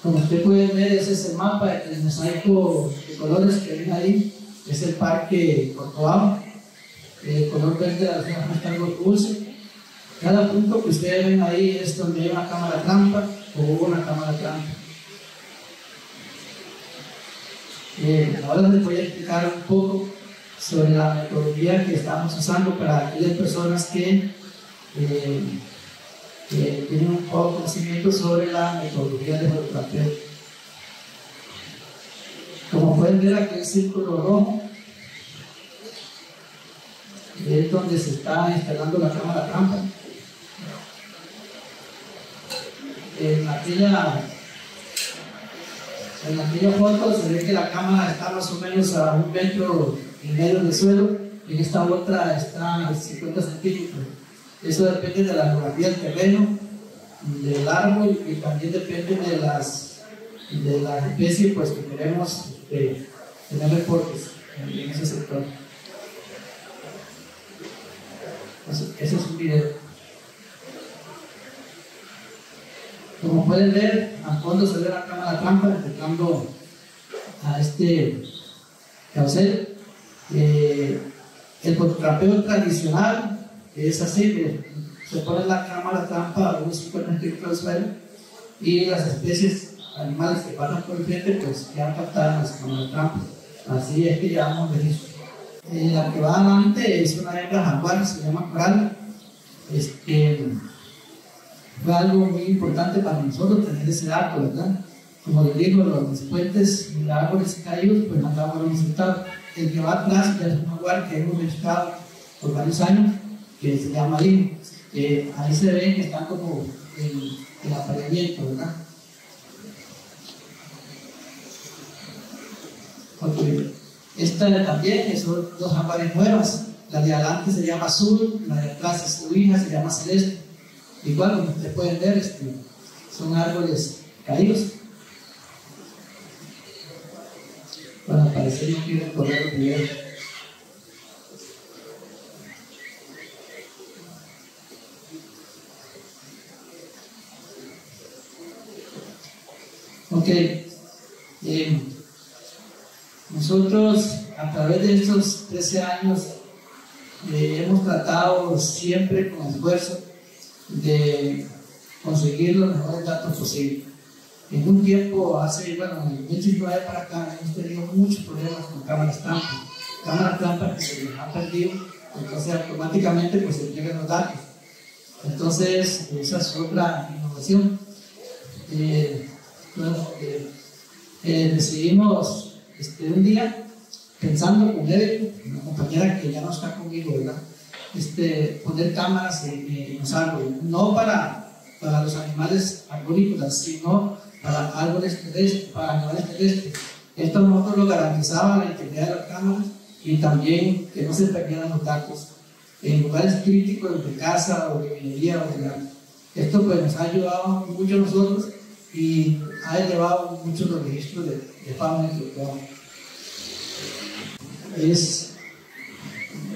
Como usted puede ver, ese es el mapa, el mosaico de colores que ven ahí, es el parque Corcovado. El color verde de las hojas está algo dulce. Cada punto que ustedes ven ahí es donde hay una cámara trampa o una cámara trampa. Ahora les voy a explicar un poco sobre la metodología que estamos usando para aquellas personas que tienen un poco de conocimiento sobre la metodología de fototrampeo. Como pueden ver, aquí el círculo rojo es donde se está instalando la cámara trampa. En aquella foto se ve que la cámara está más o menos a 1,5 metros del suelo. En esta otra está a 50 centímetros. Eso depende de la geografía del terreno, del árbol, y también depende de la especie, pues, que queremos tener reportes en ese sector. Entonces, ese es un video. Como pueden ver, al fondo se ve la cámara trampa enfocando a este carrusel. El fototrampeo tradicional es así: se pone la cámara trampa a unos 50 centímetros del suelo y las especies animales que pasan por el frente pues quedan captadas en las cámaras trampas. Así es que llevamos registro. La que va adelante es una hembra jaguar, se llama Coral. Fue algo muy importante para nosotros tener ese dato, ¿verdad? Como les digo, los puentes y árboles caídos pues nos dan buenos resultados. El que va atrás ya es un jaguar que hemos verificado por varios años, que se llama Lino. Ahí se ven que están como en apareamiento, ¿verdad? Okay. Esta también son dos jaguares nuevas. La de adelante se llama Azul, la de atrás es su hija, se llama Celeste. Igual, como ustedes pueden ver, son árboles caídos. Bueno, al parecer no quieren correr el video. Ok, Nosotros, a través de estos 13 años, hemos tratado siempre con esfuerzo de conseguir los mejores datos posibles. En un tiempo, en el 2019 para acá, hemos tenido muchos problemas con cámaras trampas que se les han perdido, entonces automáticamente pues se llegan los datos. Entonces, esa es otra innovación. Decidimos un día, pensando con él, una compañera que ya no está conmigo, ¿verdad? Poner cámaras en los árboles, no para los animales arborícolas, sino para árboles terrestres, para animales terrestres. Esto nosotros lo garantizaba la integridad de las cámaras y también que no se perdieran los datos en lugares críticos de casa o de minería o de arte. Esto pues nos ha ayudado mucho a nosotros y ha elevado mucho los registros de fauna y flora.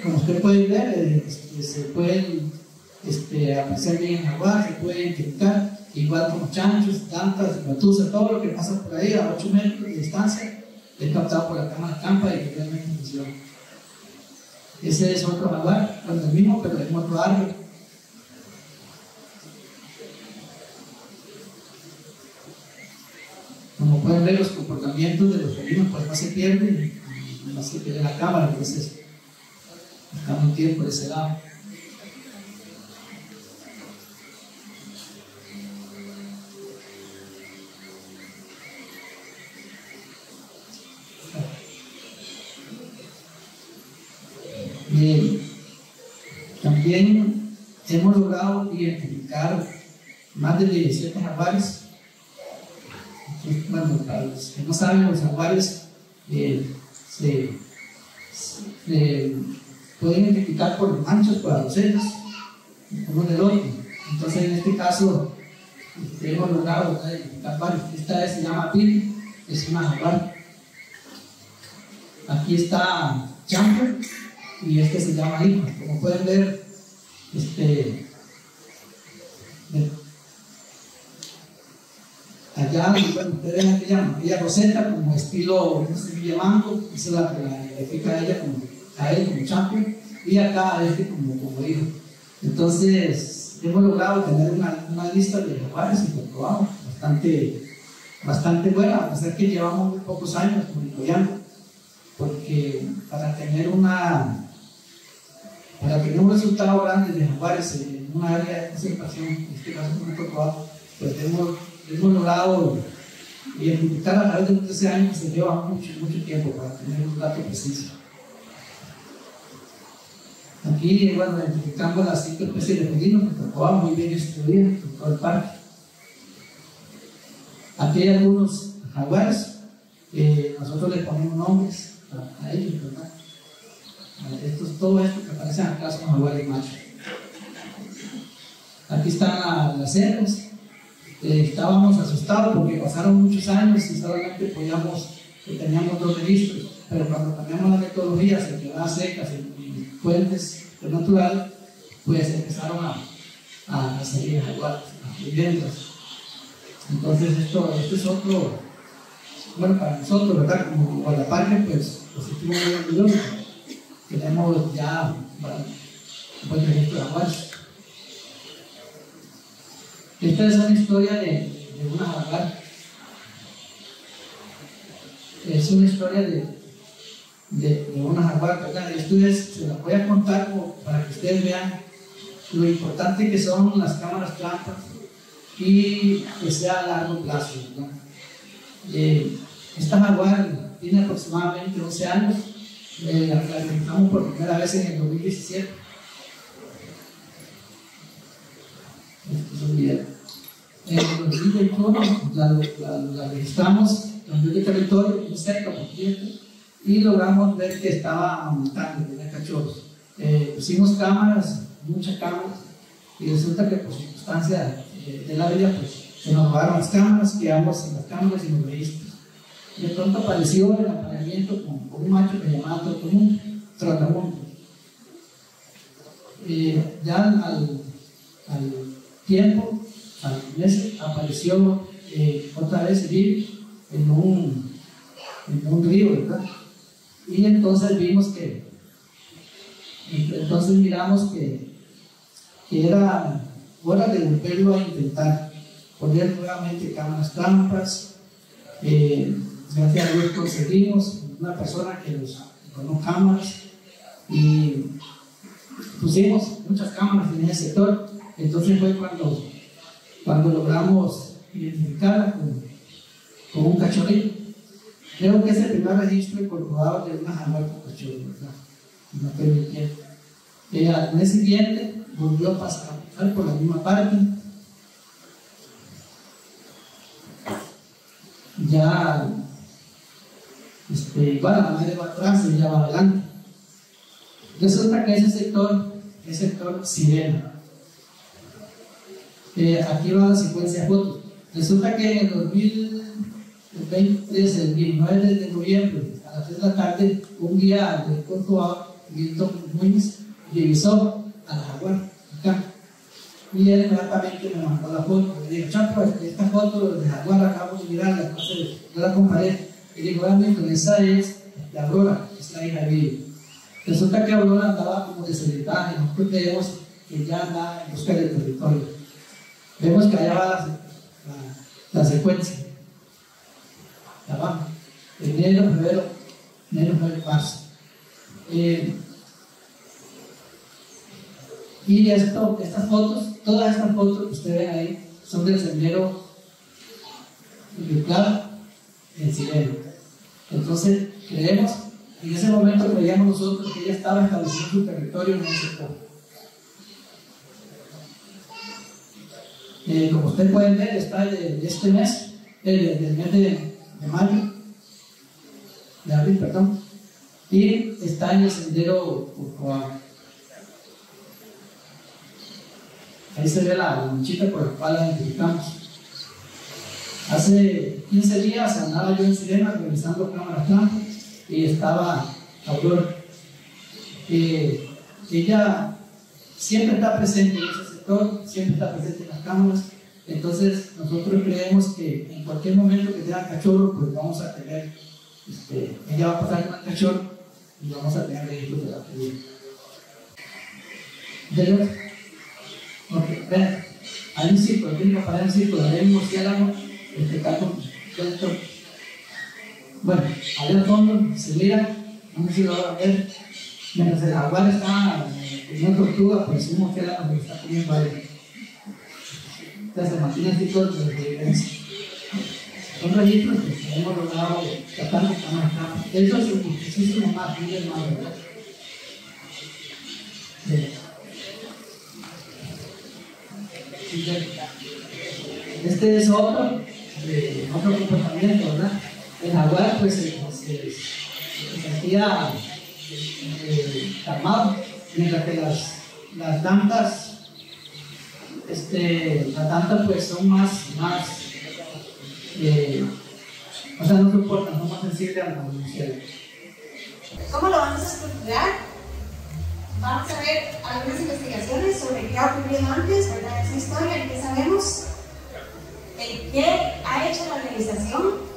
Como ustedes pueden ver, se pueden apreciar bien el jaguar, se puede identificar, igual como chanchos, tantas, gatuzas, todo lo que pasa por ahí a 8 metros de distancia es captado por la cámara trampa y realmente funciona. Ese es otro jaguar, bueno, el mismo, pero en otro árbol. Como pueden ver, los comportamientos de los felinos pues no se pierden y no se pierde la cámara, entonces estamos un tiempo por ese lado. También hemos logrado identificar más de 17 jaguares. Bueno, para los que no saben, los jaguares se pueden identificar por los manchos, por los ojos, uno del otro. Entonces, en este caso, hemos logrado identificar varios. Esta vez se llama Pili, es una jaguar. Aquí está Champer y este se llama Hijo. Como pueden ver, allá, bueno, ustedes ven aquella roseta como estilo una semilla mango, esa es la que la identifica a ella a él como Champion, y acá a como hijo. Entonces, hemos logrado tener una lista de jaguares y lo probamos bastante buena, a pesar que llevamos muy pocos años monitoreando, porque para tener un resultado grande de jaguares en una área de conservación, en este caso muy probado, pues hemos logrado identificar a través de 13 años, se lleva mucho tiempo para tener un dato preciso. Aquí, bueno, identificamos las 5 especies de felinos que probamos muy bien distribuidas en todo el parque. Aquí hay algunos jaguares, nosotros les ponemos nombres a ellos, ¿verdad? Todo esto que aparece acá son jaguares machos. Aquí están las hembras. Estábamos asustados porque pasaron muchos años y solamente teníamos 2 registros, pero cuando cambiamos la metodología, se quedaban secas en fuentes naturales, pues empezaron a salir jaguares, a viviendas. Entonces esto es otro, bueno, para nosotros, ¿verdad? Como Guardaparque, pues positivo muy orgulloso. Tenemos ya un buen registro de jaguares. Esta es una historia de una jaguar. Es una historia de una jaguar, ¿verdad? Esto se la voy a contar para que ustedes vean lo importante que son las cámaras trampas y que sea a largo plazo, ¿verdad? Esta jaguar tiene aproximadamente 11 años. La identificamos por primera vez en el 2017. Esto es un video. En el 2021 la registramos en el territorio, muy cerca, por cierto, y logramos ver que estaba aumentando, tenía cachorros. Pusimos cámaras, muchas cámaras, y resulta que por circunstancias de la vida, pues se nos robaron las cámaras, quedamos en las cámaras y nos registros. De pronto apareció el apareamiento con un macho que se llamaba Trotamundo. Ya al tiempo, al mes, apareció otra vez Bill en en un río, ¿verdad? Y entonces miramos que era hora de volverlo a intentar, poner nuevamente cámaras trampas. Gracias a Dios conseguimos una persona que nos donó cámaras y pusimos muchas cámaras en ese sector. Entonces fue cuando logramos identificarla con un cachorrito. Creo que es el primer registro incorporado de una jaguar con cachorro, ¿verdad? No permitieron. Al mes siguiente volvió a pasar por la misma parte. Ya, igual la madre va atrás y ella va adelante. Resulta que ese sector es sector sirena. Aquí va la secuencia de fotos. Resulta que en el 2023, el 19 de noviembre, a las 3 de la tarde, un guía del Corcovado, Milton Muñiz, divisó a la jaguar acá. Y él inmediatamente me mandó la foto. Le digo, Chapo, esta foto de jaguar acabamos de mirarla, entonces yo la comparé. Y le digo, Milton, esa es de Aurora, es la hija de Billy. Resulta que Aurora andaba como desorientada y nosotros creemos que ya anda en busca del territorio. Vemos que allá va la secuencia. Abajo, enero, febrero, marzo. Y estas fotos, todas estas fotos que ustedes ven ahí, son del sendero ubicado en Sirena. Entonces, creemos, en ese momento creíamos nosotros que ella estaba estableciendo su territorio en ese sector. Como ustedes pueden ver, está de este mes, del mes de mayo, de abril, perdón, y está en el sendero Corcovado. Ahí se ve la manchita por la cual la identificamos. Hace 15 días andaba yo en Sirena revisando cámaras trampas y estaba Aurora. Ella siempre está presente en ese sector, siempre está presente en las cámaras. Entonces nosotros creemos que en cualquier momento que tenga cachorro, pues vamos a tener, ella va a pasar con el cachorro y vamos a tener registros de la película. Ok, vean, hay un círculo, tiene que parar un círculo, hay un murciélago, bueno, allá al fondo se mira, no sé si lo van a ver, mientras el jaguar está en una tortuga, pues un murciélago que está comiendo ahí. Entonces se mantiene así todo de diferencia. Son registros que hemos logrado tratar de cámara. Eso es muchísimo más, miles más, ¿verdad? Este es otro comportamiento, ¿verdad? El jaguar pues se sentía calmado, mientras que las dantas pues son más o sea, no soportan, son más sensibles a la comunicación. ¿Cómo lo vamos a estructurar? Vamos a ver algunas investigaciones sobre qué ha ocurrido antes, ¿verdad? Esa historia, el que sabemos, el qué ha hecho la organización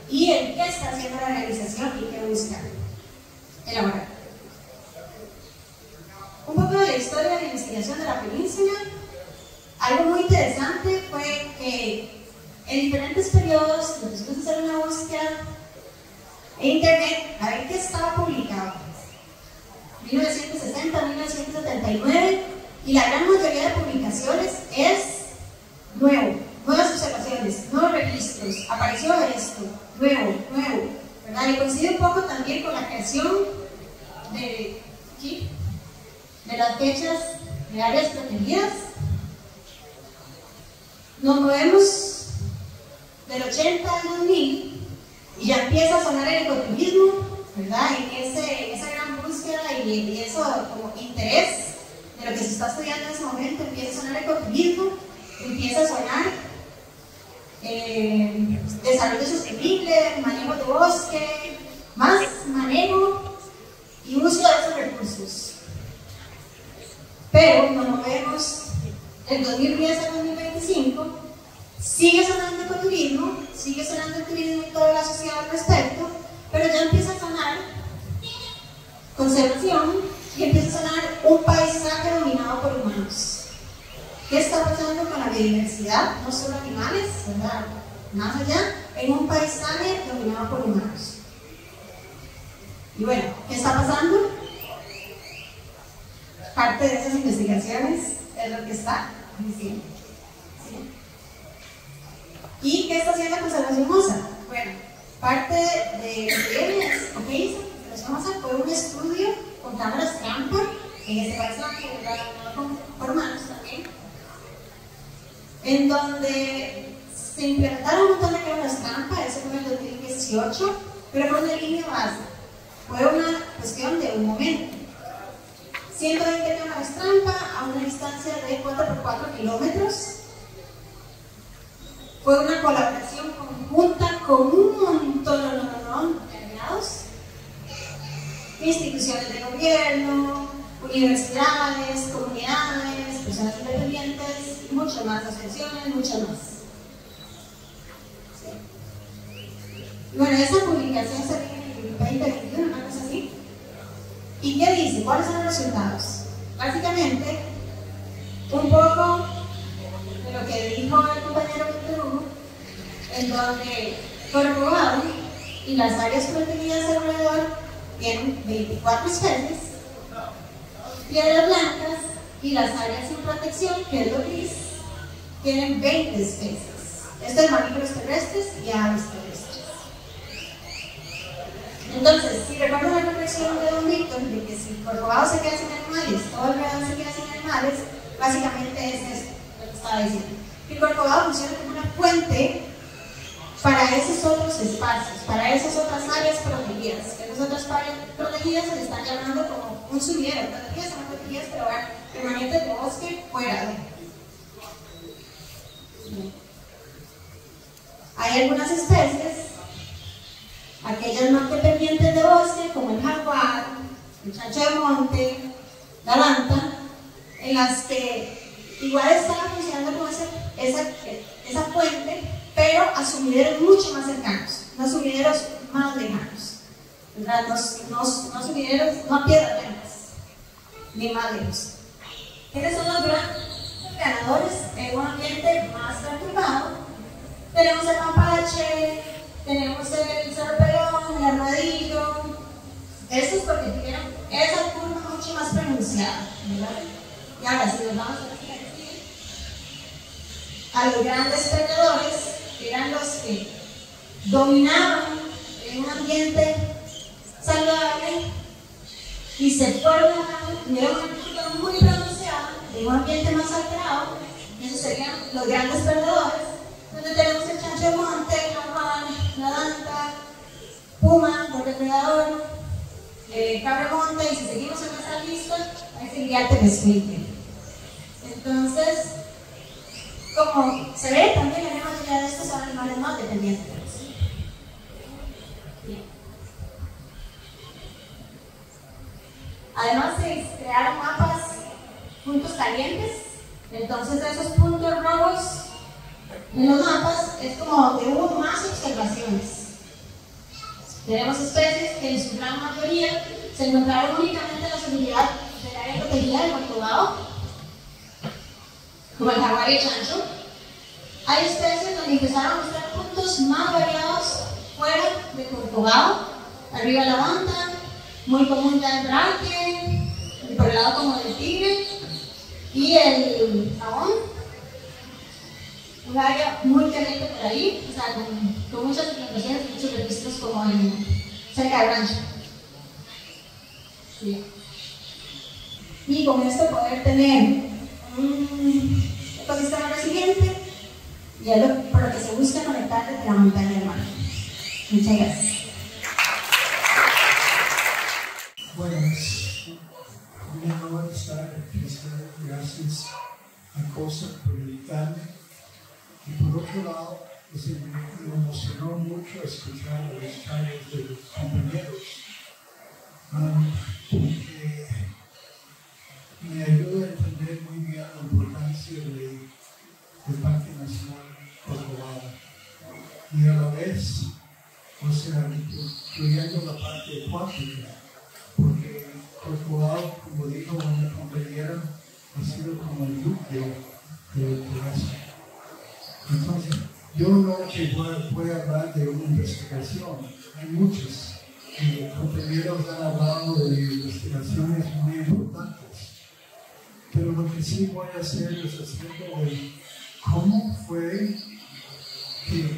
y el qué está haciendo la organización y qué busca elaborar. Un poco de la historia de la investigación de la península. Algo muy interesante fue que en diferentes periodos nos pusimos a hacer una búsqueda en internet a ver qué estaba publicado. 1960, 1979, y la gran mayoría de publicaciones es nuevas observaciones, nuevos registros, apareció esto, nuevo, ¿verdad? Y coincide un poco también con la creación de las fechas de áreas protegidas. Nos movemos del 80 al 2000 y ya empieza a sonar el ecoturismo, ¿verdad? En esa gran búsqueda y eso como interés de lo que se está estudiando en ese momento, empieza a sonar ecoturismo, empieza a sonar desarrollo sostenible, manejo de bosque, más manejo y uso de esos recursos. Pero cuando vemos el 2010 al 2025, Sigue sonando ecoturismo, sigue sonando el turismo y toda la sociedad al respecto, pero ya empieza a sonar conservación y empieza a sonar un paisaje dominado por humanos. ¿Qué está pasando con la biodiversidad? No solo animales, ¿verdad? Más allá, en un paisaje dominado por humanos. Y bueno, ¿qué está pasando? Parte de esas investigaciones es lo que está diciendo. ¿Sí? ¿Y qué está haciendo la conservación mosa? Bueno, parte de lo que hizo la conservación mosa fue un estudio con cámaras trampa, en este paisaje, por humanos también, en donde se implementaron un montón de cámaras trampa, eso fue en el 2018, pero fue una línea base. Fue una cuestión de un momento. 120 cámaras trampa a una distancia de 4x4 kilómetros. Fue una colaboración conjunta con un montón de aliados, instituciones de gobierno, universidades, comunidades, personas independientes, y muchas más asociaciones, muchas más. Sí. Bueno, esa publicación se viene en el 2021, una cosa así. ¿Y qué dice? ¿Cuáles son los resultados? Básicamente, un poco de lo que dijo el compañero Víctor Hugo, en donde Corcovado y las áreas protegidas alrededor tienen 24 especies, piedras blancas y las áreas sin protección, que es lo gris, tienen 20 especies. Esto es mamíferos terrestres y aves terrestres. Entonces, si recuerdan la reflexión de don Víctor, de que si Corcovado se queda sin animales, todo alrededor se queda sin animales, básicamente es esto lo que estaba diciendo. Que Corcovado funciona como una fuente para esos otros espacios, para esas otras áreas protegidas. Esas otras áreas protegidas se le están llamando como un sumidero. Protegidas son protegidas, pero bueno, permanentes de bosque fuera de. Hay algunas especies, aquellas más dependientes de bosque, como el jaguar, el chancho de monte, la danta, en las que igual están funcionando como esa fuente, pero a sumideros mucho más cercanos, no sumideros más lejanos, no sumideros, no a piedras blancas, ni más lejos. ¿Quiénes son los grandes ganadores en un ambiente más perturbado? Tenemos el mapache, tenemos el cerro pelón, el armadillo. Eso es porque tuvieron esa curva mucho más pronunciada, ¿verdad? Y ahora, si nos vamos a los grandes perdedores, que eran los que dominaban en un ambiente saludable y se fueron tuvieron una curva muy pronunciada en un ambiente más alterado, esos serían los grandes perdedores, donde tenemos el chancho de monte, el jaguar, la danta, puma, el depredador, cabra monte, y si seguimos en esa lista, ahí seguiría el telescuincle. Entonces, como se ve, también la gran mayoría de estos son animales más dependientes. Bien. Además, se crearon mapas, puntos calientes. Entonces, esos puntos rojos en los mapas es como que hubo más observaciones. Tenemos especies que en su gran mayoría se encontraron únicamente en la seguridad del área protegida de Corcovado, como el jaguar y el chancho. Hay especies donde empezaron a mostrar puntos más variados fuera de Corcovado, arriba la banda, muy común ya el braque, por el lado como del tigre, y el jabón, un área muy caliente por ahí, o sea, con muchas plantaciones y muchos registros como cerca del rancho. Sí. Y con esto poder tener un ecosistema resiliente, y es por lo que se busca conectar desde la montaña hermana. Muchas gracias. Buenas. Mi honor estar aquí. Gracias a COSA por invitarme. Y por otro lado, pues, me emocionó mucho escuchar los charlas de los compañeros, porque me ayuda a entender muy bien la importancia del Parque Nacional 3, o sea, incluyendo la parte cuántica, porque Corcovado, como dijo una compañera, ha sido como el núcleo de eso. Entonces, yo no que voy a hablar de una investigación, hay muchos. Y los compañeros han hablado de investigaciones muy importantes. Pero lo que sí voy a hacer es acerca de cómo fue,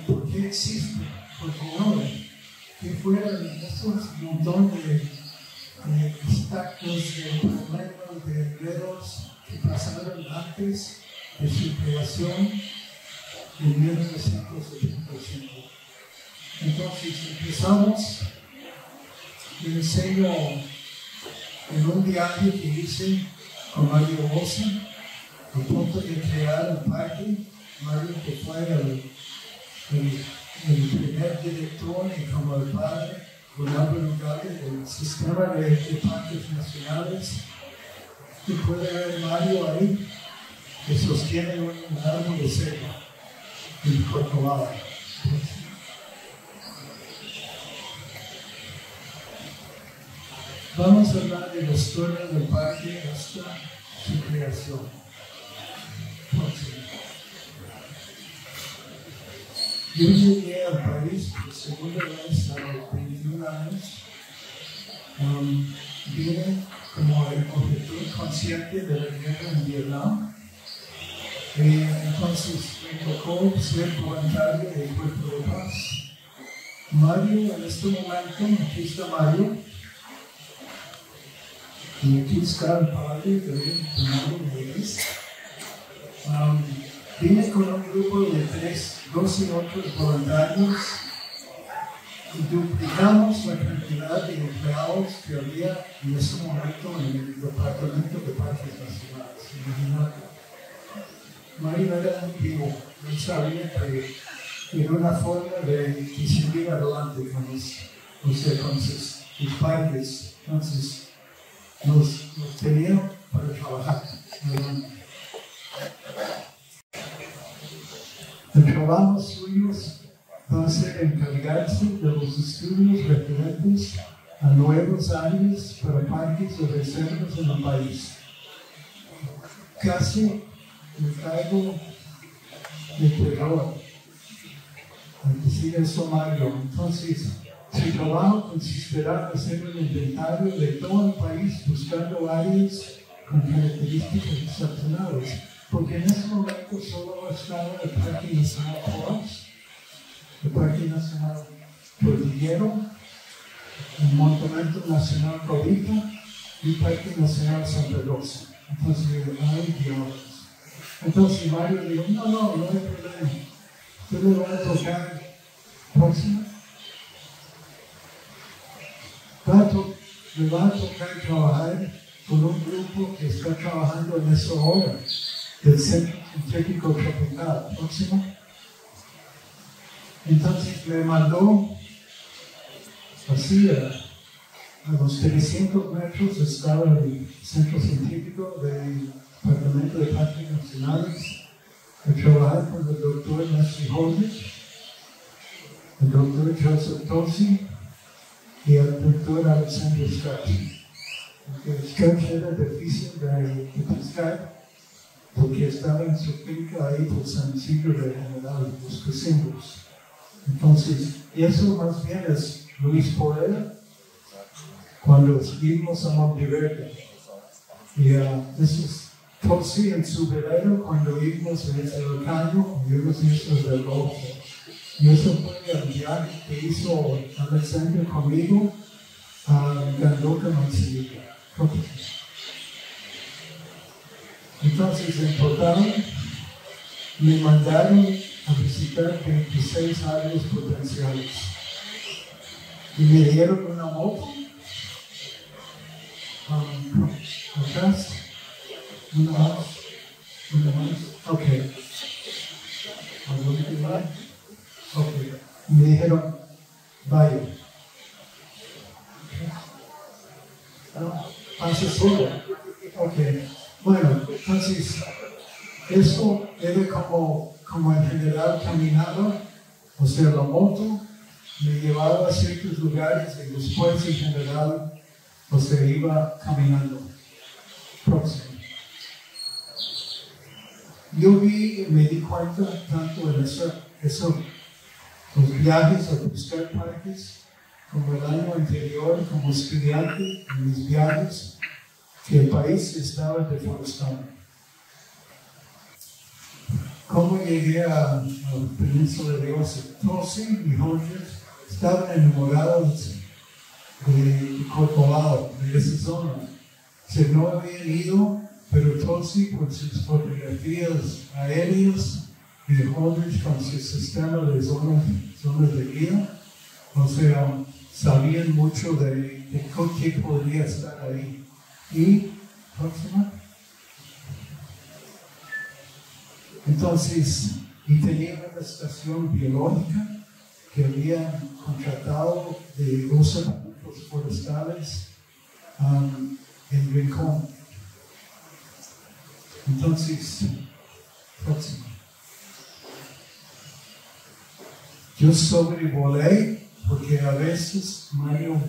por qué existe, por favor, que fueron esos montón de obstáculos, de problemas, de enredos que pasaron antes de su creación en 1975. Entonces empezamos. Les enseño en un viaje que hice con Mario Bosa, a punto de crear el parque. Mario, que fue el primer director y como el padre con Álvaro Gálvez del sistema de parques nacionales. Y puede ver Mario ahí, que sostiene un árbol de ceiba en Corcovado. Vamos a hablar de la historia del parque hasta su creación. Yo llegué al país por segunda vez a los 21 años. Vine como el objetor consciente de la guerra en Vietnam. Entonces me tocó ser voluntario del Cuerpo de Paz. Mario, en este momento, aquí está Mario. Y aquí está el padre de Mario Reyes. Vine con un grupo de 12 otros voluntarios y duplicamos la cantidad de empleados que había en ese momento en el Departamento de Parques Nacionales. Imagínate. Mario era un vivo, él sabía que era una forma de seguir adelante con los parques. Entonces, nos tenían para trabajar. El trabajo suyo va a ser encargarse de los estudios referentes a nuevas áreas para parques y reservas en el país. Casi el cargo de terror, al decir eso Mario. Entonces, su trabajo consistirá en hacer un inventario de todo el país buscando áreas con características excepcionales, porque en ese momento solo estaba el Parque Nacional Coas, el Parque Nacional Cordillero, el Monumento Nacional Cobija y el Parque Nacional Santa Rosa. Entonces, hay biólogos. Entonces Mario dijo, no hay problema. Yo le voy a tocar próxima. Le va a tocar trabajar con un grupo que está trabajando en esa hora del Centro Científico Tropical. Próximo. Entonces me mandó así a los 300 metros estaba el Centro Científico del Departamento de Parques Nacionales a trabajar con el doctor Leslie Holder, el doctor Joseph Tosi y el doctor Alexander Scott. Scott era difícil de pescar porque estaba en su finca ahí por San Isidro de General, los casinos. Entonces, eso más bien es Luis Porera cuando subimos a Monteverde. Y eso es Tosi en su velero cuando íbamos en el caño y los islas del Golfo. Y eso fue el viaje que hizo Alexander conmigo a Gandoca, Manzanillo. Entonces, en total, me mandaron a visitar 26 áreas potenciales. Y me dieron una moto. Atrás. Una más. Ok. Ok. Me dijeron, vaya. Pase solo. Ok. Bueno, entonces, eso era como en general caminaba, o sea, la moto, me llevaba a ciertos lugares y después en general iba caminando. Próximo. Yo vi y me di cuenta tanto en eso, los viajes a buscar parques, como el año anterior, como estudiante en mis viajes, que el país estaba deforestado. ¿Cómo llegué a la península de Osa? Tulsi y Hodges estaban enamorados de Corcovado, de esa zona. No habían ido, pero Tulsi con sus fotografías aéreas y Hodges con su sistema de zonas de guía, sabían mucho de qué podría estar ahí. Y, próxima. Entonces, y tenía una estación biológica que habían contratado de 12 productos forestales en Rincón. Entonces, próximo. Yo sobrevolé porque a veces Mario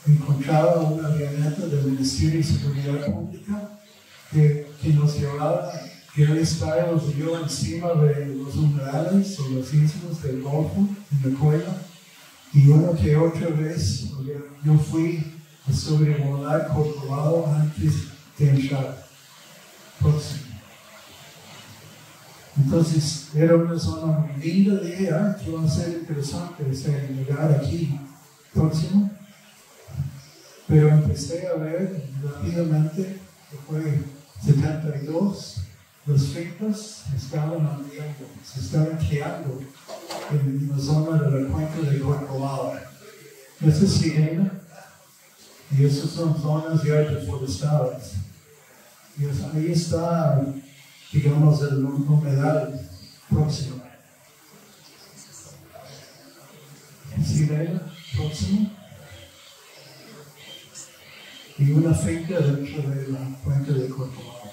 encontraba una avioneta del Ministerio de Seguridad Pública que nos llevaba, que él estaba yo encima de los humedales o las islas del Golfo en la cueva, y una que otra vez yo fui a sobrevolar Corcovado antes de entrar. Próximo. Entonces era una zona muy linda, dije, que va a ser interesante llegar aquí. Próximo. Pero empecé a ver rápidamente, que fue 72, las fincas estaban ampliando, se estaban creando en la zona de la cuenca de Corcovado. Esa es Sirena, y esas son zonas ya deforestadas. Y ahí está, digamos, el humedal próximo. Sirena, próximo. Y una finca dentro de la cuenca de Corcovado.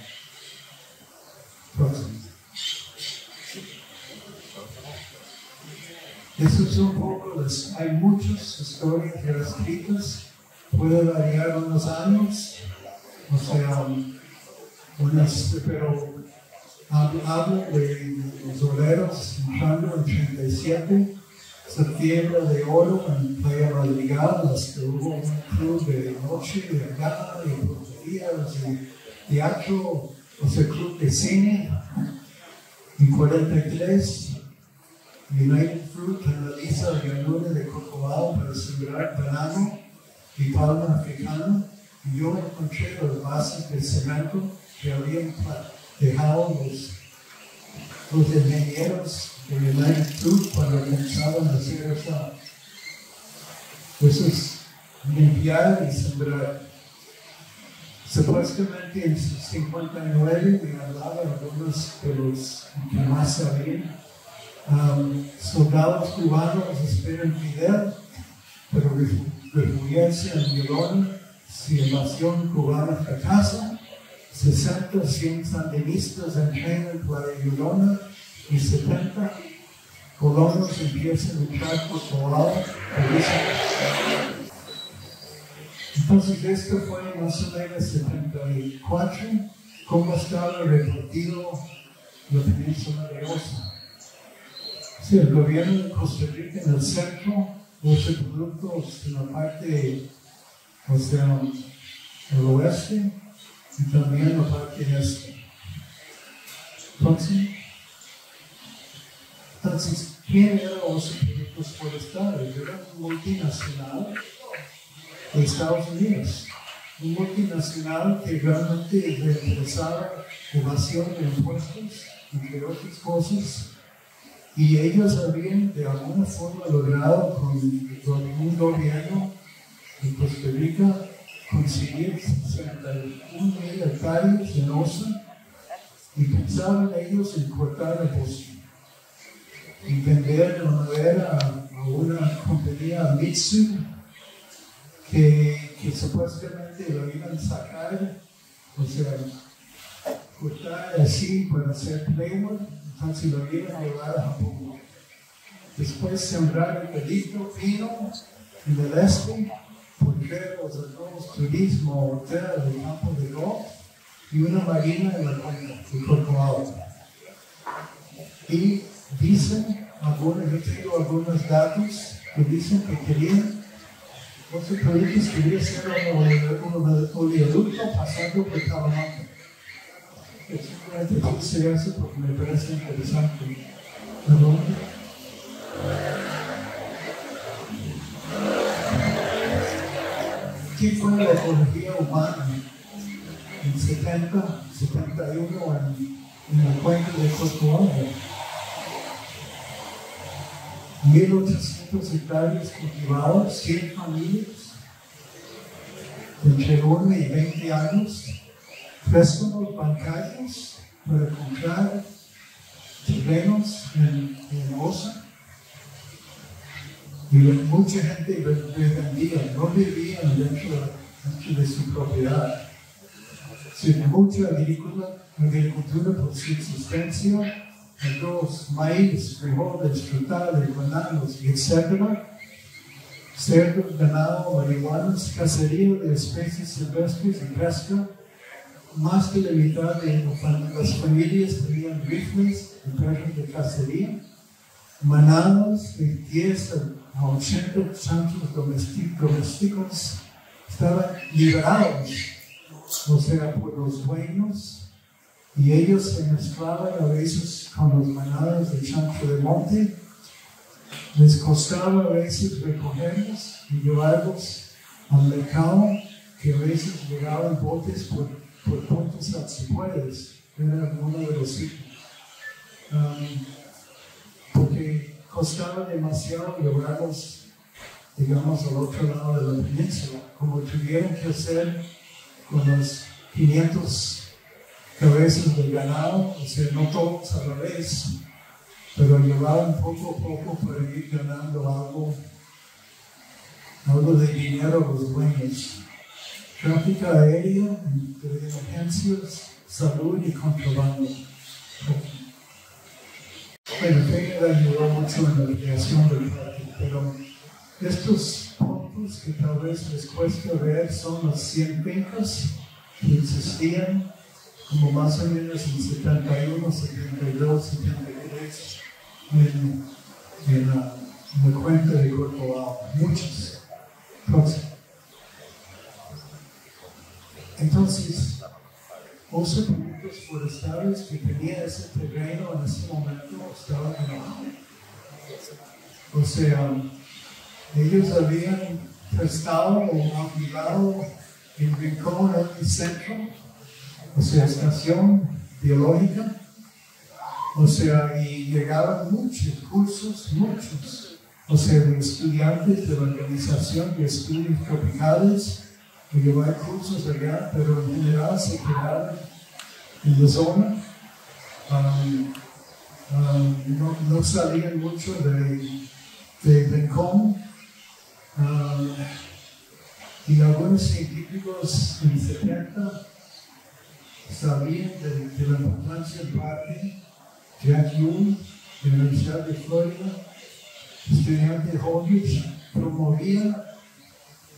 Próximo. Eso es un poco, hay muchas historias ya escritas, puede variar unos años, pero hablo de los obreros entrando en 37, septiembre de oro en Playa Madrigal, hasta hubo un club de noche, de gala, de brujerías, de teatro, club de cine. En 43, United Fruit analiza la llanura de Corcovado para sembrar banano y palma africana, y yo encontré las bases de cemento que habían dejado los ingenieros de United Fruit cuando comenzaban a hacer eso es limpiar y sembrar. Supuestamente en 59 me hablaban algunos de los que más sabían. Soldados cubanos esperan Fidel, pero refugiarse en Yolona si la invasión cubana fracasa. 60, 100 sandinistas entrenan para Yolona y 70 colonos empiezan a luchar por Corcovado. Entonces esto fue más o menos 74, cómo estaba repartido la península de Osa. Sí, el gobierno de Costa Rica en el centro, 12 productos en la parte, el oeste, y también en la parte este. Entonces, ¿quién era Osa Productos Forestales? Era un multinacional de Estados Unidos, un multinacional que realmente realizaba evasión de impuestos, entre otras cosas, y ellos habían de alguna forma logrado con un gobierno de Costa Rica conseguir 61,000 hectáreas en Osa, y pensaban ellos en cortar el bosque y vender la madera a una compañía Mitsui que supuestamente lo iban a sacar, cortar así para hacer plywood, entonces lo iban a llevar a Japón. después sembrar el delito fino en el este, porqueros, arroz, turismo, hotel, el campo de golf y una marina en la cuenca de Corcovado. Y dicen, yo tengo algunos datos que dicen que querían, los proyectos querían ser un oleoducto pasando por Talamanca. Simplemente puse eso porque me parece interesante. ¿Perdón? ¿Qué fue la ecología humana en 70, 71 en la cuenca de Corcovado? 1.800 hectáreas cultivadas, 100 familias, entre 1 y 20 años, préstamos bancarios para comprar terrenos en Osa. Y mucha gente vendía, no vivían dentro de su propiedad. Sino mucha agricultura por subsistencia, arroz, maíz, frijoles, frutales, bananos, etc. Cerdos, ganado, marihuanas, cacería de especies silvestres y pesca. Más de la mitad de las familias tenían rifles y perros de cacería. Manadas de 10 a 80 chanchos domésticos estaban liberados, o sea, por los dueños, y ellos se mezclaban a veces con las manadas de chancho de monte. Les costaba a veces recogerlos y llevarlos al mercado, que a veces llegaban botes por puntos azules, era uno de los sitios. Porque costaba demasiado llevarlos, digamos, al otro lado de la península, como tuvieron que hacer con los 500 cabezas de ganado, o sea, no todos a la vez, pero llevaban poco a poco para ir ganando algo de dinero a los dueños. Tráfico aéreo, de emergencias, salud y contrabando. Bueno, Peña ayudó mucho en la creación del parque, pero estos puntos que tal vez les cuesta ver son las 100 fincas que existían como más o menos en 71, 72, 73 en la cuenca de Corcovado, muchos. Entonces, 11 productos forestales que tenía ese terreno en ese momento estaban abajo. O sea, ellos habían prestado o alquilado el rincón en el centro, o sea, estación biológica, o sea, y llegaban muchos cursos, o sea, de estudiantes de la Organización de Estudios Tropicales, que llevaban cursos allá, pero en general se quedaban en la zona. No salían mucho de Rincón. Y algunos científicos en 70 sabían de la importancia del parque. Jack Young, de la Universidad de Florida, estudiante de Hodges, promovía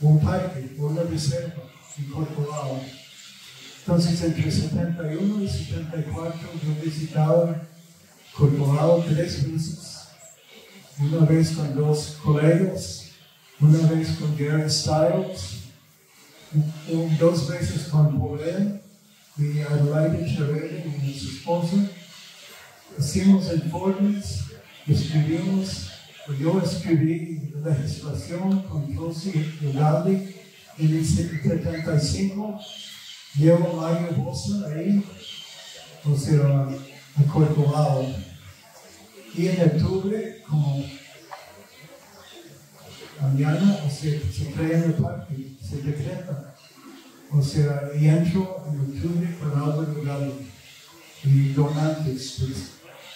un parque, una reserva en Corcovado. Entonces, entre 71 y 74 yo visitaba Corcovado 3 veces, una vez con 2 colegas, una vez con Gary Stiles, 2 veces con Paulette y Adelaide Chavere y su esposa. Hicimos informes, yo escribí legislación con Josie Ugalde en el 75. Llevo Mario Bosa ahí, o sea, a Corcovado. Y en octubre, como mañana, o sea, se crea el parque, se decreta. O sea, y entro en octubre para Álvaro Ugalde y donantes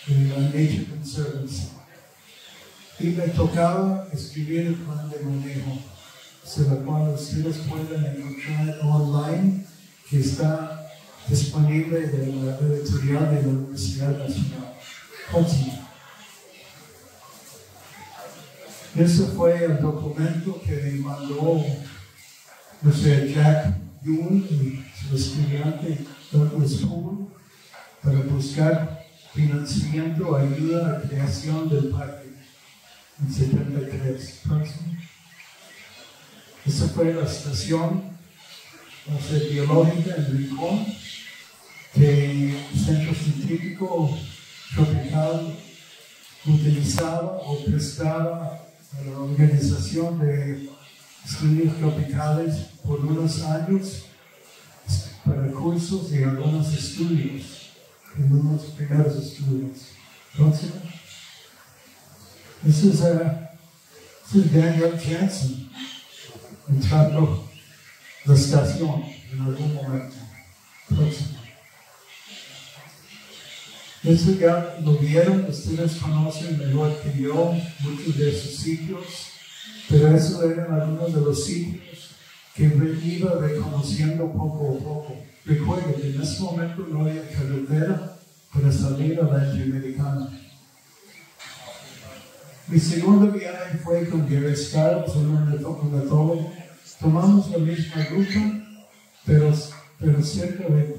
de la Nature Conservancy. Y me tocaba escribir el plan de manejo, o sea, lo cual ustedes pueden encontrar online, que está disponible de la editorial de la Universidad Nacional. Ese fue el documento que mandó Jack Yoon y su estudiante Douglas Poole para buscar financiamiento, ayuda a la creación del parque en 73. Esa fue la estación biológica en Rincón, que el Centro Científico Tropical utilizaba o prestaba a la Organización de Estudios Tropicales por unos años para cursos y algunos estudios, en unos primeros estudios. Entonces, ese es Daniel Jansen entrando la estación en algún momento. Próximo. Eso ya lo vieron, ustedes conocen mejor que yo muchos de esos sitios, pero esos eran algunos de los sitios que iba reconociendo poco a poco. Recuerden que en ese momento no había carretera para salir a la Interamericana. Mi segundo viaje fue con Gary Stiles, un ornitólogo. Tomamos la misma ruta, pero cerca de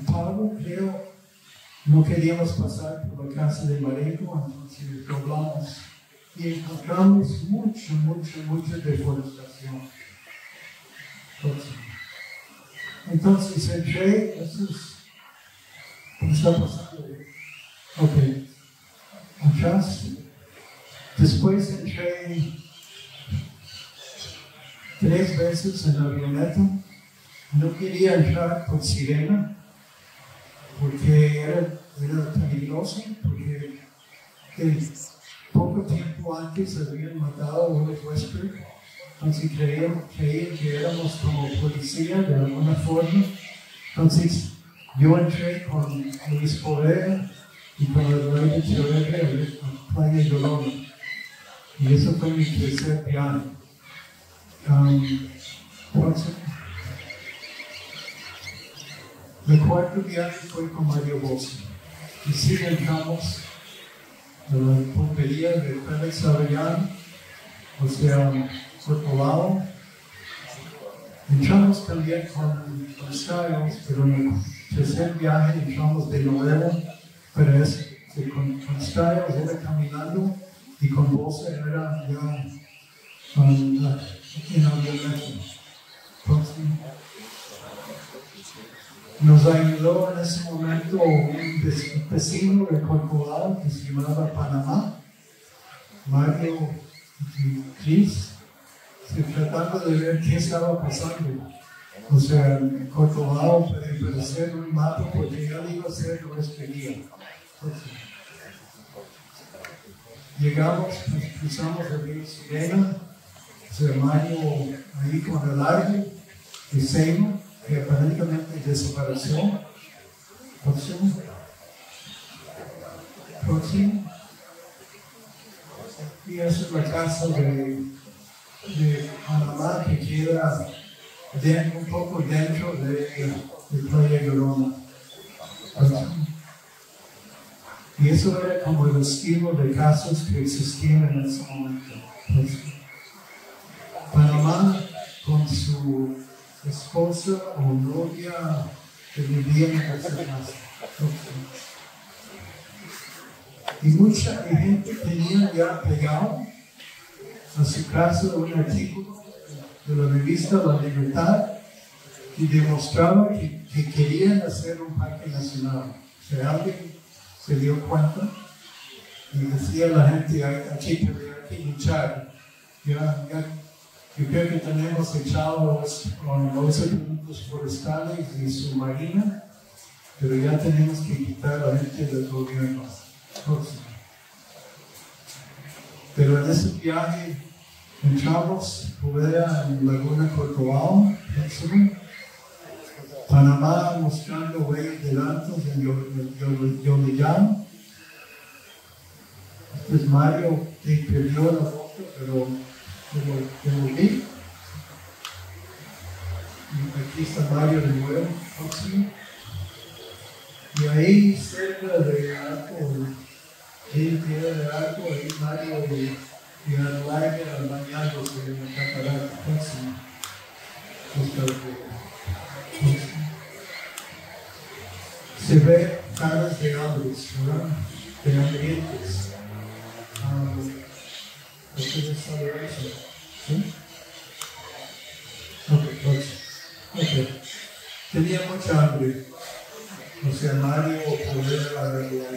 Pavo, creo. No queríamos pasar por la casa de Marengo, entonces doblamos y encontramos mucha deforestación. Entonces entré, ¿cómo está pasando? Ok, atrás. Después entré 3 veces en la avioneta. No quería entrar por Sirena, porque era peligroso, porque poco tiempo antes habían matado a Willis Westbrook, entonces creían que éramos como policía de alguna forma. Entonces yo entré con Luis Correa y con el rey de Echeverría a Playa Yolanda, y eso fue mi tercer viaje. El cuarto viaje fue con Mario Bosa. Y sí entramos a la pulpería de Félix Arellano, o sea, Corcovado. Entramos también con Styles, pero en el tercer viaje entramos de nuevo, pero con Styles era caminando y con Bosa era ya en avioneta. Nos ayudó en ese momento un vecino de Corcovado que se llamaba Panamá, Mario y Chris, tratando de ver qué estaba pasando. O sea, en Corcovado para hacer un mapa, porque ya iba a ser nuestro guía. Llegamos, cruzamos el río Sirena, Mario ahí con el árbol de Seymour, que aparentemente desapareció. Próximo. Y esa es la casa de Panamá, que queda un poco dentro de Playa Llorona. Y eso era como el estilo de casas que existían en ese momento. Panamá con su esposa o novia que vivía en esa casa. Y mucha gente tenía ya pegado a su casa un artículo de la revista La Libertad que demostraba que querían hacer un parque nacional. O sea, alguien se dio cuenta y decía a la gente: hay que luchar. Yo creo que tenemos echados con 12 productos forestales y su marina, pero ya tenemos que quitar a la gente del gobierno. Pero en ese viaje entramos fuera en Laguna Corcovado, Panamá, mostrando huellas de lantos en Yolillán. Pues Mario perdió la foto, pero lo vi. Y aquí está Mario de nuevo, próximo. Y ahí cerca de Arco, ahí Mario y y alargue al bañarlos de la catarata próxima. Se ve caras de hambre, ¿verdad? De hambrientos. ¿Ustedes saben eso? ¿Sí? Ok. Tenía mucha hambre. O sea, Mario poder arreglar.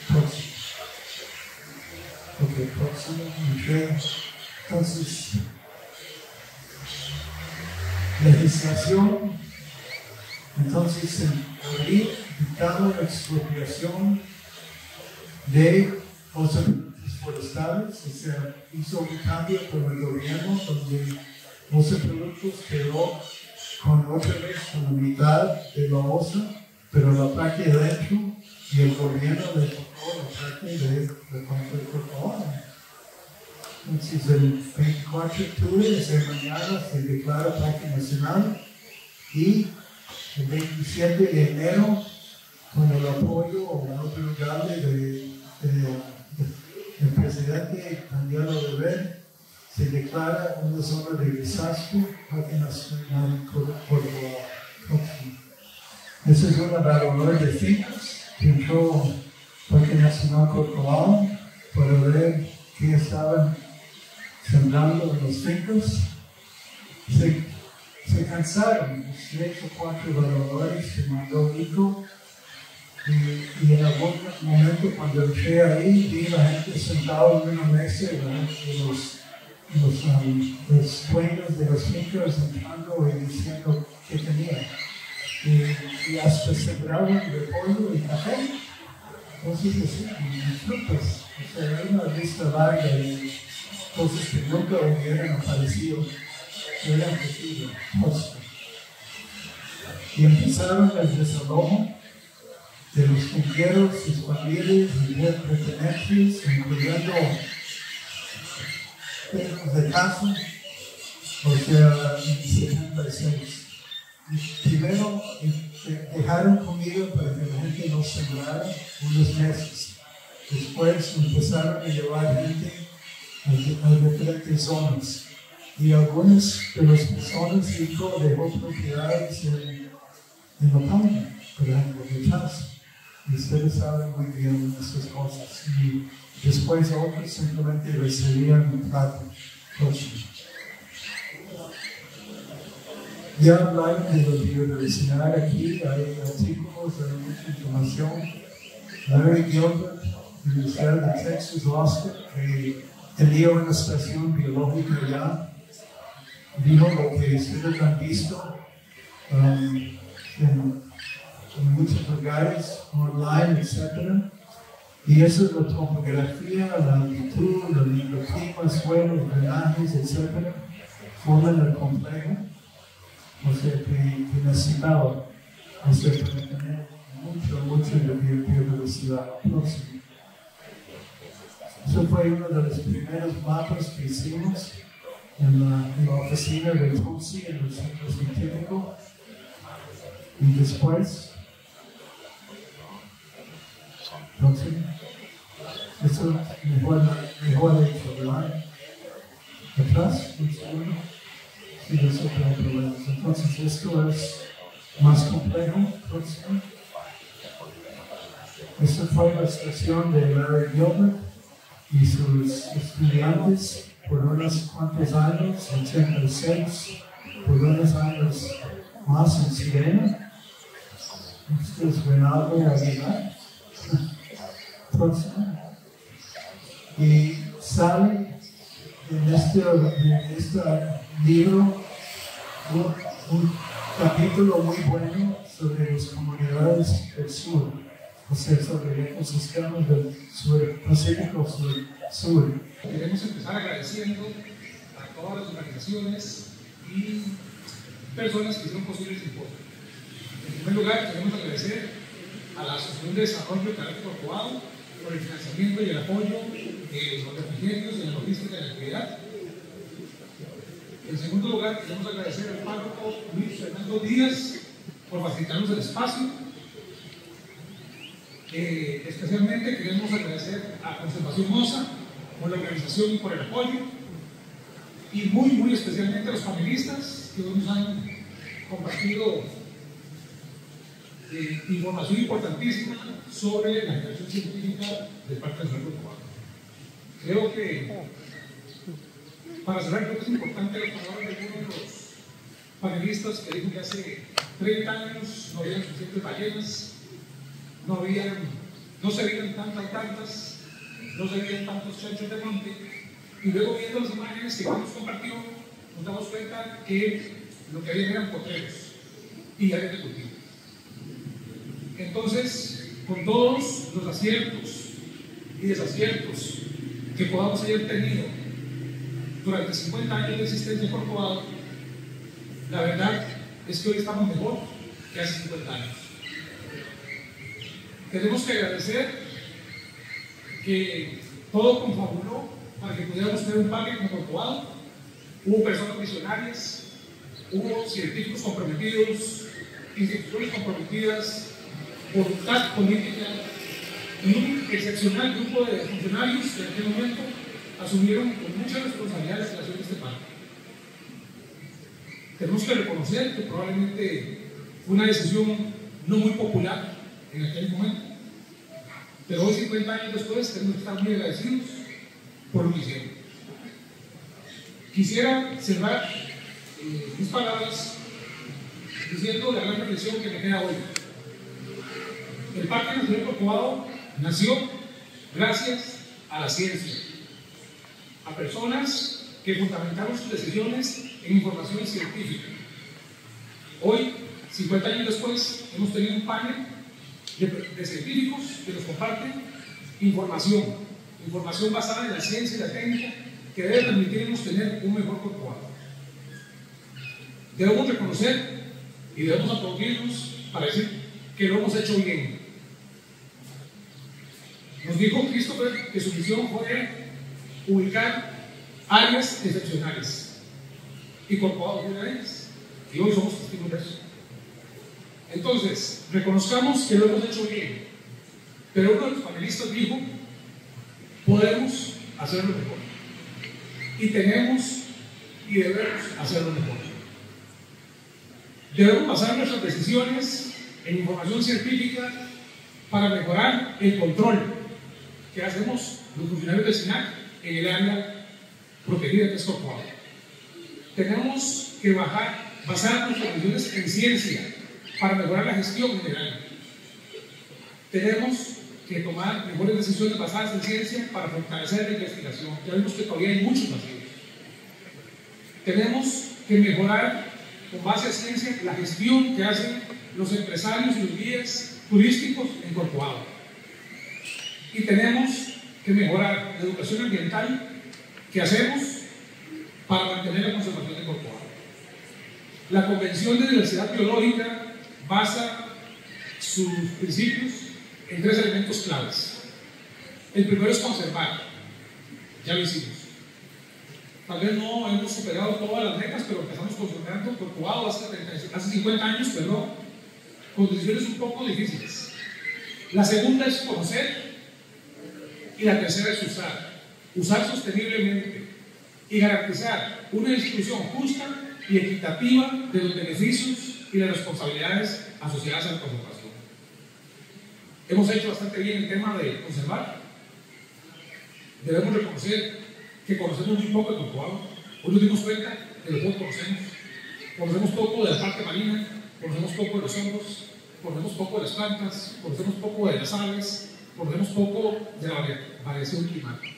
Próximo. Ok, próximo. Entonces, legislación. Entonces, en abril, dictado la expropiación de cosas forestales, o sea, hizo un cambio con el gobierno donde OSA Productos quedó con otra vez con la mitad de la OSA, pero la parte de dentro, y el gobierno le tocó la parte de Corcovado. Entonces, el 24 de octubre, de mañana, se declara Parque Nacional y el 27 de enero, con el apoyo autorizable del presidente Daniel Oliver, se declara una zona de desastre Parque Nacional Corcovado. Ese es un evaluador de fincas que entró Parque Nacional Corcovado para ver qué estaban sembrando en los fincas. Se cansaron los 3 o 4 evaluadores que mandó Nico. Y en algún momento cuando entré ahí, vi a la gente sentada en una mesa y los dueños de los fincas entrando y diciendo qué tenía. Y hasta sembraban repollo y café. Entonces, así, y frutas. O sea, hay una lista larga de cosas que nunca hubieran aparecido, que eran posibles. Y empezaron el desalojo de los finqueros, sus familias y de pertenencias, incluyendo perros de casa, o sea, en 76. Primero dejaron comida para que la gente no sembrara unos meses. Después empezaron a llevar gente a diferentes zonas. Y algunas de las personas dejó propiedades en la página, por ejemplo, de casa. Y ustedes saben muy bien estas cosas. Y después otros simplemente recibían un plato próximo. Ya hablaron de la biodiversidad aquí, hay artículos, hay mucha información. Larry Gilbert, Universidad de Texas, Austin, que tenía una estación biológica allá, dijo lo que ustedes han visto en muchos lugares, online, etc. Y eso es la topografía, la altitud, el clima, suelos, drenajes, etc. forman el complejo. O sea, que necesitaba, o sea, para tener mucho de biodiversidad próxima. Eso fue uno de los primeros mapas que hicimos en la oficina de Tutsi, en el centro científico. Y después, próximo. Eso mejor hecho, ¿verdad? Atrás, un segundo. Entonces esto es más complejo. Próximo. Esta fue la estación de Larry Gilbert y sus estudiantes por unos cuantos años, 86, por unos años más en Sirena. Esto es Renato Aguilar. Próximo. Y sale en este libro un capítulo muy bueno sobre las comunidades del sur, o sea, sobre el ecosistema del Pacífico Sur. Queremos empezar agradeciendo a todas las organizaciones y personas que hicieron posible este informe. En primer lugar, queremos agradecer a la Asociación de Desarrollo de Carácter Corcovado por el financiamiento y el apoyo de los refrigerios y la logística de la actividad. En segundo lugar, queremos agradecer al párroco Luis Fernando Díaz por facilitarnos el espacio. Especialmente queremos agradecer a Conservación Mosa por la organización y por el apoyo, y muy especialmente a los panelistas que hoy nos han compartido información importantísima sobre la generación científica del Parque Nacional Corcovado. Creo que, para cerrar, creo que es importante las palabras de uno de los panelistas que dijo que hace 30 años no había suficientes ballenas, no se veían tantas, no se veían tantos chanchos de monte, y luego viendo las imágenes que nos compartió, nos damos cuenta que lo que había eran potreros y áreas de cultivo. Entonces, con todos los aciertos y desaciertos que podamos haber tenido durante 50 años de existencia en Corcovado, la verdad es que hoy estamos mejor que hace 50 años. Tenemos que agradecer que todo confabuló para que pudiéramos tener un parque como Corcovado. Hubo personas visionarias, hubo científicos comprometidos, instituciones comprometidas, voluntad política y un excepcional grupo de funcionarios que en aquel momento asumieron con mucha responsabilidad la creación de este parque. Tenemos que reconocer que probablemente fue una decisión no muy popular en aquel momento, pero hoy, 50 años después, tenemos que estar muy agradecidos por lo que hicieron. Quisiera cerrar mis palabras diciendo la gran reflexión que me queda hoy. El Parque Nacional Corcovado nació gracias a la ciencia, a personas que fundamentaron sus decisiones en información científica. Hoy, 50 años después, hemos tenido un panel de científicos que nos comparten información basada en la ciencia y la técnica que debe permitirnos tener un mejor Corcovado. Debemos reconocer y debemos aplaudirnos para decir que lo hemos hecho bien. Nos dijo Christopher que su misión fue ubicar áreas excepcionales, y Corcovado fue una de ellas, y hoy somos testigos de eso. Entonces, reconozcamos que lo hemos hecho bien, pero uno de los panelistas dijo: podemos hacerlo mejor, y tenemos y debemos hacerlo mejor. Debemos basar nuestras decisiones en información científica para mejorar el control que hacemos los funcionarios del SINAC en el área protegida que es Corcovado. Tenemos que basar nuestras decisiones en ciencia para mejorar la gestión general. Tenemos que tomar mejores decisiones basadas en ciencia para fortalecer la investigación. Ya vimos que todavía hay muchos vacíos. Tenemos que mejorar con base a ciencia la gestión que hacen los empresarios y los guías turísticos en Corcovado. Y tenemos que mejorar la educación ambiental que hacemos para mantener la conservación de Corcovado. La Convención de Diversidad Biológica basa sus principios en 3 elementos claves. El primero es conservar, ya lo hicimos. Tal vez no hemos superado todas las metas, pero empezamos conservando Corcovado hace 50 años, con decisiones un poco difíciles. La segunda es conocer, y la tercera es usar sosteniblemente y garantizar una distribución justa y equitativa de los beneficios y las responsabilidades asociadas a la conservación. Hemos hecho bastante bien el tema de conservar. Debemos reconocer que conocemos muy poco de Corcovado. Hoy nos dimos cuenta de lo que conocemos. Conocemos poco de la parte marina, conocemos poco de los hongos, conocemos poco de las plantas, conocemos poco de las aves, conocemos poco de la variación climática.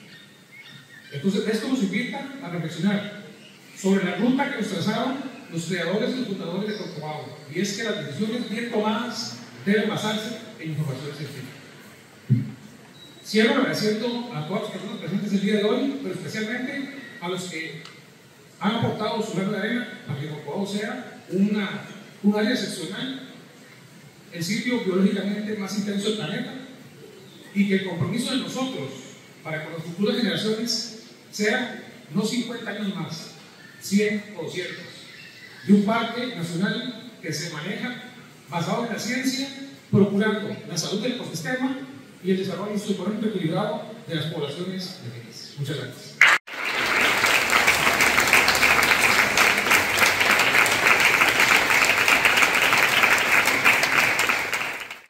Entonces, esto nos invita a reflexionar sobre la ruta que nos trazaron los creadores y los fundadores de Corcovado, y es que las decisiones bien tomadas deben basarse en información científica. Cierro agradeciendo a todas las personas presentes el día de hoy, pero especialmente a los que han aportado su grano de arena para que Corcovado sea un área excepcional, el sitio biológicamente más intenso del planeta, y que el compromiso de nosotros para con las futuras generaciones sea no 50 años más, 100 o 200, de un parque nacional que se maneja basado en la ciencia, procurando la salud del ecosistema y el desarrollo socioeconómico equilibrado de las poblaciones de Muchas gracias.